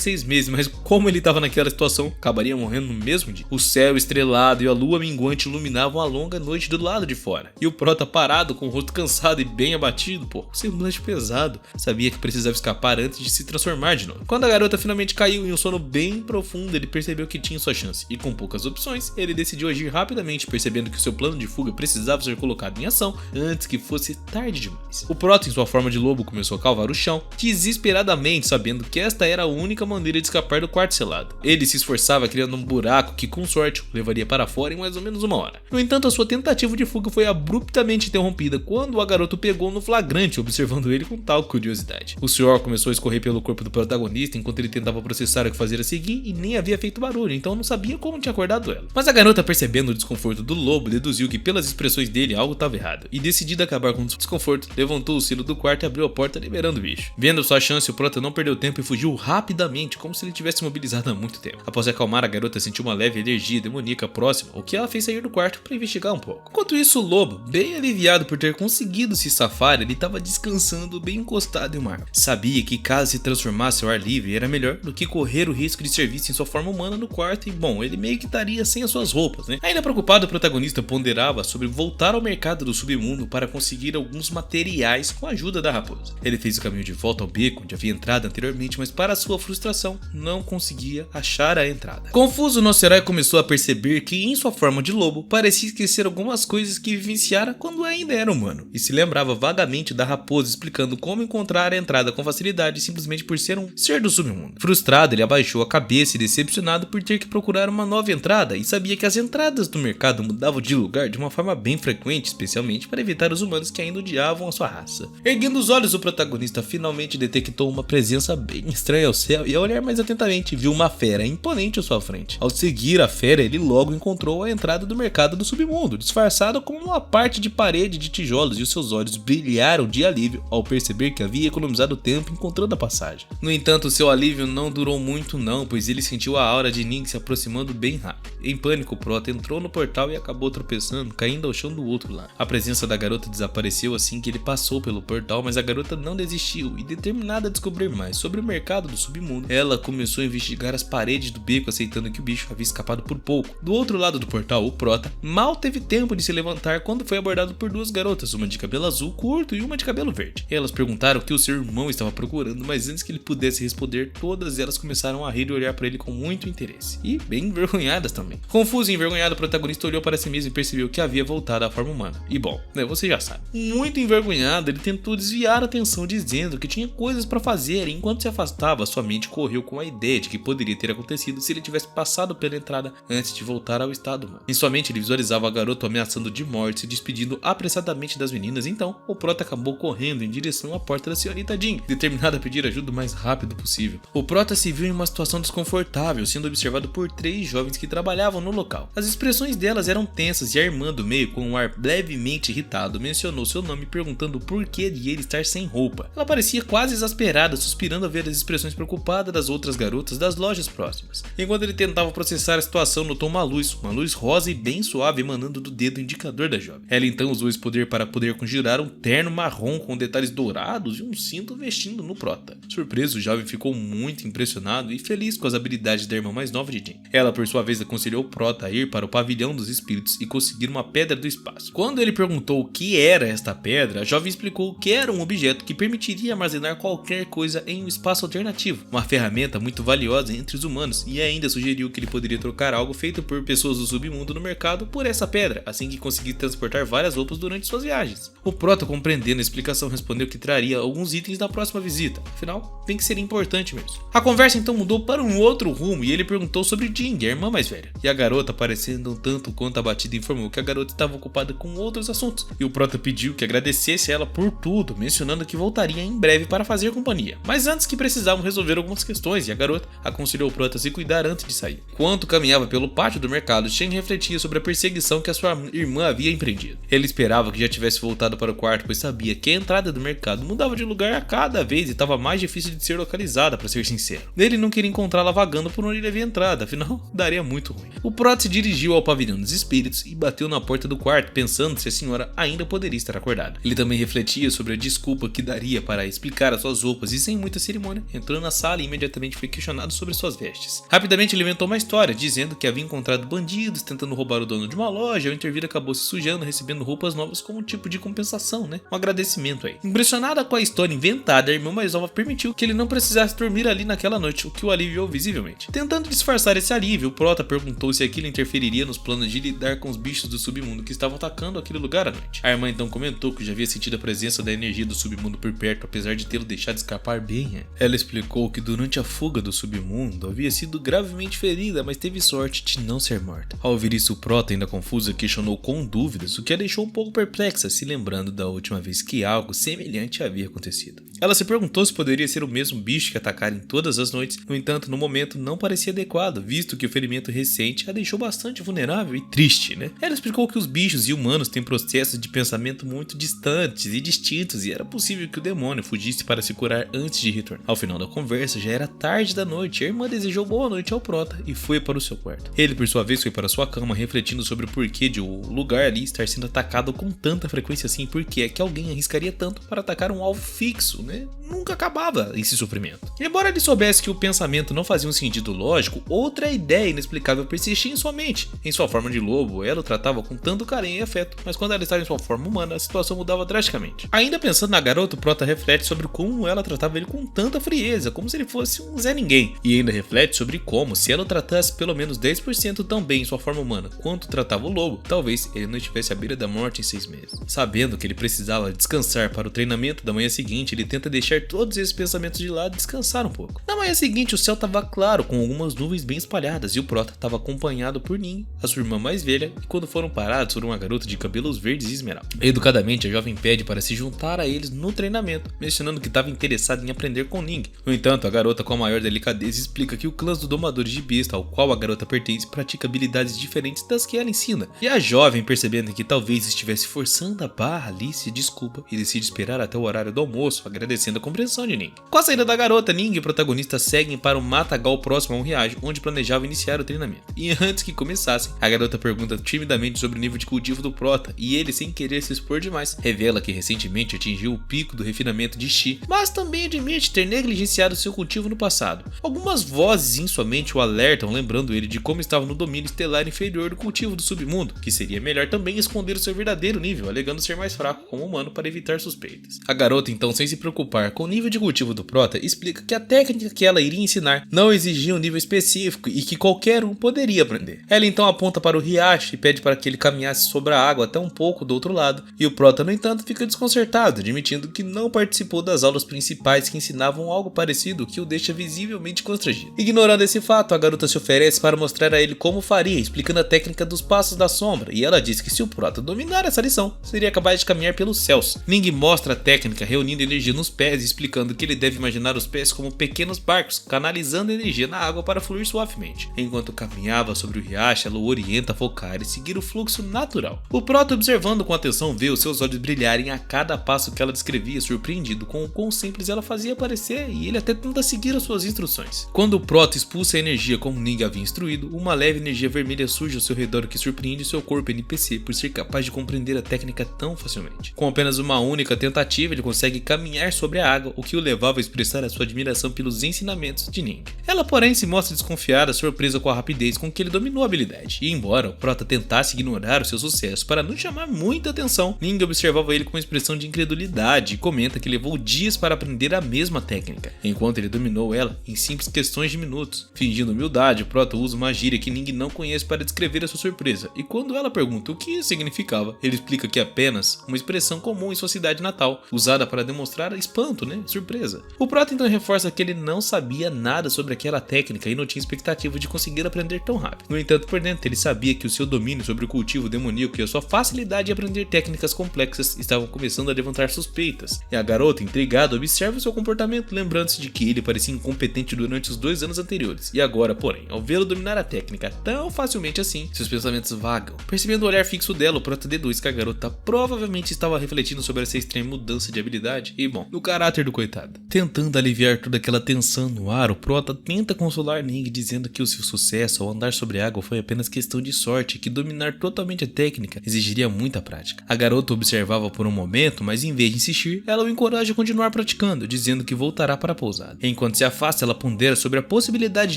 6 meses, mas como ele estava naquela situação, acabaria morrendo no mesmo dia. O céu estrelado e a lua minguante iluminavam a longa noite do lado de fora, e o prota, parado com o rosto cansado e bem abatido, o semblante pesado, sabia que precisava escapar antes de se transformar de novo. Quando a garota finalmente caiu em um sono bem profundo, ele percebeu que tinha sua chance, e com poucas opções, ele decidiu agir rapidamente, percebendo que seu plano de fuga precisava ser colocado em ação antes que fosse tarde demais. O prota, em sua forma de lobo, começou a cavar o chão, desesperadamente, sabendo que esta era a única maneira de escapar do quarto selado. Ele se esforçava criando um buraco que, com sorte, o levaria para fora em mais ou menos 1 hora. No entanto, a sua tentativa de fuga foi abruptamente interrompida quando a garota o pegou no flagrante, observando ele com tal curiosidade. O suor começou a escorrer pelo corpo do protagonista enquanto ele tentava processar o que fazer a seguir e nem havia feito barulho, então não sabia como tinha acordado ela. Mas a garota, percebendo o desconforto do lobo, deduziu que pelas expressões dele algo estava errado e, decidida a acabar com o desconforto, levantou o selo do quarto e abriu a porta, liberando o bicho. Vendo sua chance, o prota não perdeu tempo e fugiu rapidamente, como se ele tivesse imobilizado há muito tempo. Após se acalmar, a garota sentiu uma leve energia demoníaca próxima, o que ela fez sair do quarto para investigar um pouco. Enquanto isso, o lobo, bem aliviado por ter conseguido se safar, ele estava descansando bem encostado em uma árvore. Sabia que caso se transformasse ao ar livre era melhor do que correr o risco de ser visto em sua forma humana no quarto e, bom, ele meio que estaria sem as suas roupas, né? Ainda preocupado, o protagonista ponderava sobre voltar ao mercado do submundo para conseguir alguns materiais com a ajuda da raposa. Ele fez o caminho de volta ao beco onde havia entrado anteriormente, mas para sua frustração não conseguia achar a entrada. Confuso, nosso herói começou a perceber que em sua forma de lobo parecia esquecer algumas coisas que vivenciara quando ainda era humano, e se lembrava vagamente da raposa explicando como encontrar a entrada com facilidade simplesmente por ser um ser do submundo. Frustrado, ele abaixou a cabeça e decepcionado por ter que procurar uma nova entrada, e sabia que as entradas do mercado mudavam de lugar de uma forma bem frequente, especialmente para evitar os humanos que ainda odiavam a sua raça. Erguendo os olhos, o protagonista finalmente detectou uma presença bem estranha ao céu e, ao olhar mais atentamente, viu uma fera imponente à sua frente. Ao seguir a fera, ele logo encontrou a entrada do mercado do submundo, disfarçada como uma parte de parede de tijolos, e os seus olhos brilharam de alívio ao perceber que havia economizado tempo encontrando a passagem. No entanto, seu alívio não durou muito não, pois ele sentiu a aura de Ning se aproximando bem rápido. Em pânico, o prota entrou no portal e acabou tropeçando, caindo ao chão do outro lado. A presença da garota desapareceu assim que ele passou pelo portal, mas a garota não desistiu e, determinada a descobrir mais sobre o mercado do submundo, ela começou a investigar as paredes do beco, aceitando que o bicho havia escapado por pouco. Do outro lado do portal, o prota mal teve tempo de se levantar quando foi abordado por duas garotas, uma de cabelo azul curto e uma de cabelo verde. Elas perguntaram o que o seu irmão estava procurando, mas antes que ele pudesse responder, todas elas começaram a rir e olhar para ele com muito interesse, e bem envergonhadas também. Confuso e envergonhado, o protagonista olhou para si mesmo e percebeu que havia voltado à forma humana. E bom, você já sabe. Muito envergonhado, ele tentou desviar a atenção dizendo que tinha coisas para fazer, e enquanto se afastava, sua mente correu com a ideia de que poderia ter acontecido se ele tivesse passado pela entrada antes de voltar ao estado humano. Em sua mente, ele visualizava a garota ameaçando de morte, se despedindo apressadamente das meninas. Então, o prota acabou correndo em direção à porta da senhorita Jean, determinado a pedir ajuda o mais rápido possível. O prota se viu em uma situação desconfortável, sendo observado por 3 jovens que trabalhavam no local. As expressões delas eram tensas e a irmã do meio, com um ar levemente irritado, mencionou seu nome perguntando por que de ele estar sem roupa. Ela parecia quase exasperada, suspirando ao ver as expressões preocupadas das outras garotas das lojas próximas. Enquanto ele tentava processar a situação, notou uma luz rosa e bem suave emanando do dedo indicador da jovem. Ela então usou esse poder para poder conjurar um terno marrom com detalhes dourados e um cinto vestindo no prota. Surpreso, o jovem ficou muito impressionado e feliz com as habilidades da irmã mais nova de Jean. Ela, por sua vez, aconselhou o prota a ir para o pavilhão dos espíritos e conseguir uma pedra do espaço. Quando ele perguntou o que era esta pedra, a jovem explicou que era um objeto que permitiria armazenar qualquer coisa em um espaço alternativo, uma ferramenta muito valiosa entre os humanos, e ainda sugeriu que ele poderia trocar algo feito por pessoas do submundo no mercado por essa pedra, assim que conseguisse transportar várias roupas durante suas viagens. O prota, compreendendo a explicação, respondeu que traria alguns itens na próxima visita, afinal, tem que ser importante mesmo. A conversa então mudou para um outro rumo e ele perguntou sobre Jean, a irmã mais velha, e a garota, parecendo um tanto quanto abatida, informou que a garota estava ocupada com outros assuntos, e o prota pediu que agradecesse ela por tudo, mencionando que voltaria em breve para fazer companhia, mas antes que precisavam resolver algumas questões, e a garota aconselhou o prota a se cuidar antes de sair. Enquanto caminhava pelo pátio do mercado, Shen refletia sobre a perseguição que a sua irmã havia empreendido. Ele esperava que já tivesse voltado para o quarto, pois sabia que a entrada do mercado mudava de lugar a cada vez e estava mais difícil de ser localizada, para ser sincero. Ele não queria encontrá-la vagando por onde ele havia entrado, afinal, daria muito ruim. O prota se dirigiu ao pavilhão dos espíritos e bateu na porta do quarto, pensando se a senhora ainda poderia estar acordada. Ele também refletia sobre a desculpa que daria para explicar as suas roupas e, sem muita cerimônia, entrou na sala e imediatamente foi questionado sobre suas vestes. Rapidamente ele inventou uma história, dizendo que havia encontrado bandidos tentando roubar o dono de uma loja. Ao intervir, acabou se sujando, recebendo roupas novas como um tipo de compensação, né? Um agradecimento aí. Impressionada com a história inventada, a irmã mais nova permitiu que ele não precisasse dormir ali naquela noite, o que o aliviou visivelmente. Tentando disfarçar esse alívio, o prota perguntou se aquilo interferiria nos planos de lidar com os bichos do submundo que estavam atacando aquele lugar à noite. A irmã então comentou que já havia sentido a presença da energia do submundo por perto, apesar de tê-lo deixado escapar bem antes. Ela explicou que durante a fuga do submundo havia sido gravemente ferida, mas teve sorte de não ser morta. Ao ouvir isso, o prota, ainda confuso, questionou quão duro dúvidas, o que a deixou um pouco perplexa, se lembrando da última vez que algo semelhante havia acontecido. Ela se perguntou se poderia ser o mesmo bicho que atacara em todas as noites, no entanto, no momento não parecia adequado, visto que o ferimento recente a deixou bastante vulnerável e triste, né? Ela explicou que os bichos e humanos têm processos de pensamento muito distantes e distintos e era possível que o demônio fugisse para se curar antes de retornar. Ao final da conversa, já era tarde da noite, a irmã desejou boa noite ao prota e foi para o seu quarto. Ele, por sua vez, foi para sua cama, refletindo sobre o porquê de o lugar ali estar sendo atacado com tanta frequência assim, porque é que alguém arriscaria tanto para atacar um alvo fixo, né? Nunca acabava esse sofrimento. Embora ele soubesse que o pensamento não fazia um sentido lógico, outra ideia inexplicável persistia em sua mente. Em sua forma de lobo, ela o tratava com tanto carinho e afeto, mas quando ela estava em sua forma humana, a situação mudava drasticamente. Ainda pensando na garota, o prota reflete sobre como ela tratava ele com tanta frieza, como se ele fosse um Zé Ninguém. E ainda reflete sobre como, se ela o tratasse pelo menos 10% tão bem em sua forma humana quanto tratava o lobo, talvez ele não estivesse à beira da morte em 6 meses. Sabendo que ele precisava descansar para o treinamento da manhã seguinte, ele tenta deixar todos esses pensamentos de lado e descansar um pouco. Na manhã seguinte, o céu estava claro, com algumas nuvens bem espalhadas, e o prota estava acompanhado por Ning, a sua irmã mais velha, e quando foram parados por uma garota de cabelos verdes e esmeralda. Educadamente, a jovem pede para se juntar a eles no treinamento, mencionando que estava interessada em aprender com Ning. No entanto, a garota, com a maior delicadeza, explica que o clã dos domadores de besta, ao qual a garota pertence, pratica habilidades diferentes das que ela ensina. E a jovem, percebendo que talvez estivesse forçando a barra ali, se desculpa e decide esperar até o horário do almoço, agradecendo a compreensão de Ning. Com a saída da garota, Ning e o protagonista seguem para um matagal próximo a um riacho, onde planejavam iniciar o treinamento. E antes que começassem, a garota pergunta timidamente sobre o nível de cultivo do prota, e ele, sem querer se expor demais, revela que recentemente atingiu o pico do refinamento de Chi, mas também admite ter negligenciado seu cultivo no passado. Algumas vozes em sua mente o alertam, lembrando ele de como estava no domínio estelar inferior do cultivo do submundo, que seria melhor também esconder o seu verdadeiro nível, alegando ser mais fraco como humano para evitar suspeitas. A garota, então, sem se preocupar com o nível de cultivo do prota, explica que a técnica que ela iria ensinar não exigia um nível específico e que qualquer um poderia aprender. Ela então aponta para o riacho e pede para que ele caminhasse sobre a água até um pouco do outro lado, e o prota, no entanto, fica desconcertado, admitindo que não participou das aulas principais que ensinavam algo parecido, o que o deixa visivelmente constrangido. Ignorando esse fato, a garota se oferece para mostrar a ele como faria, explicando a técnica dos passos da sombra, e ela diz que se o prota dominar essa lição, seria capaz de caminhar pelos céus. Ning mostra a técnica reunindo energia nos pés, explicando que ele deve imaginar os pés como pequenos barcos, canalizando energia na água para fluir suavemente. Enquanto caminhava sobre o riacho, ela o orienta a focar e seguir o fluxo natural. O prota, observando com atenção, vê os seus olhos brilharem a cada passo que ela descrevia, surpreendido com o quão simples ela fazia parecer, e ele até tenta seguir as suas instruções. Quando o prota expulsa a energia como Ning havia instruído, uma leve energia vermelha surge ao seu redor que surpreende seu corpo NPC por ser capaz de compreender a técnica tão facilmente. Com apenas uma única tentativa, ele consegue caminhar sobre a água, o que o levava a expressar a sua admiração pelos ensinamentos de Ning. Ela, porém, se mostra desconfiada, surpresa com a rapidez com que ele dominou a habilidade, e embora o prota tentasse ignorar o seu sucesso para não chamar muita atenção, Ning observava ele com uma expressão de incredulidade e comenta que levou dias para aprender a mesma técnica, enquanto ele dominou ela em simples questões de minutos. Fingindo humildade, o prota usa uma gíria que Ning não conhece para descrever a sua surpresa, e quando ela pergunta o que isso significava, ele explica que é apenas uma expressão comum em sua cidade natal, usada para demonstrar espanto, surpresa. O prota então reforça que ele não sabia nada sobre aquela técnica e não tinha expectativa de conseguir aprender tão rápido. No entanto, por dentro, ele sabia que o seu domínio sobre o cultivo demoníaco e a sua facilidade de aprender técnicas complexas estavam começando a levantar suspeitas, e a garota, intrigada, observa seu comportamento, lembrando-se de que ele parecia incompetente durante os 2 anos anteriores, e agora, porém, ao vê-lo dominar a técnica tão facilmente assim, seus pensamentos vagam. Percebendo o olhar fixo dela, o prota deduz que a garota provavelmente estava refletindo sobre essa extrema mudança de habilidade e, bom, no caráter do coitado. Tentando aliviar toda aquela tensão no ar, o prota tenta consolar Ning, dizendo que o seu sucesso ao andar sobre a água foi apenas questão de sorte e que dominar totalmente a técnica exigiria muita prática. A garota observava por um momento, mas em vez de insistir, ela o encoraja a continuar praticando, dizendo que voltará para a pousada. Enquanto se afasta, ela pondera sobre a possibilidade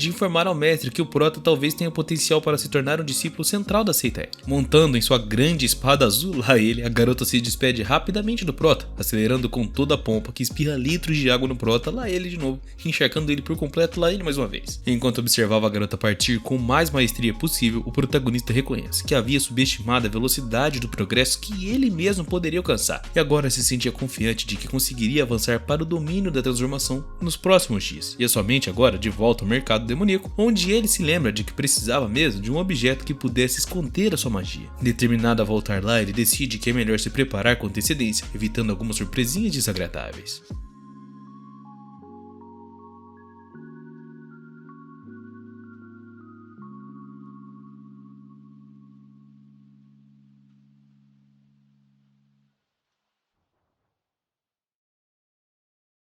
de informar ao mestre que o prota talvez tenha potencial para se tornar um discípulo central da seita Ek. Montando em sua grande espada azul lá ele, a garota se despede rapidamente do prota, acelerando com toda a pompa pompa que espirra litros de água no prota, lá ele de novo, encharcando ele por completo, lá ele mais uma vez. Enquanto observava a garota partir com mais maestria possível, o protagonista reconhece que havia subestimado a velocidade do progresso que ele mesmo poderia alcançar, e agora se sentia confiante de que conseguiria avançar para o domínio da transformação nos próximos dias, e é somente agora de volta ao mercado demoníaco, onde ele se lembra de que precisava mesmo de um objeto que pudesse esconder a sua magia. Determinado a voltar lá, ele decide que é melhor se preparar com antecedência, evitando algumas surpresinhas desagradáveis.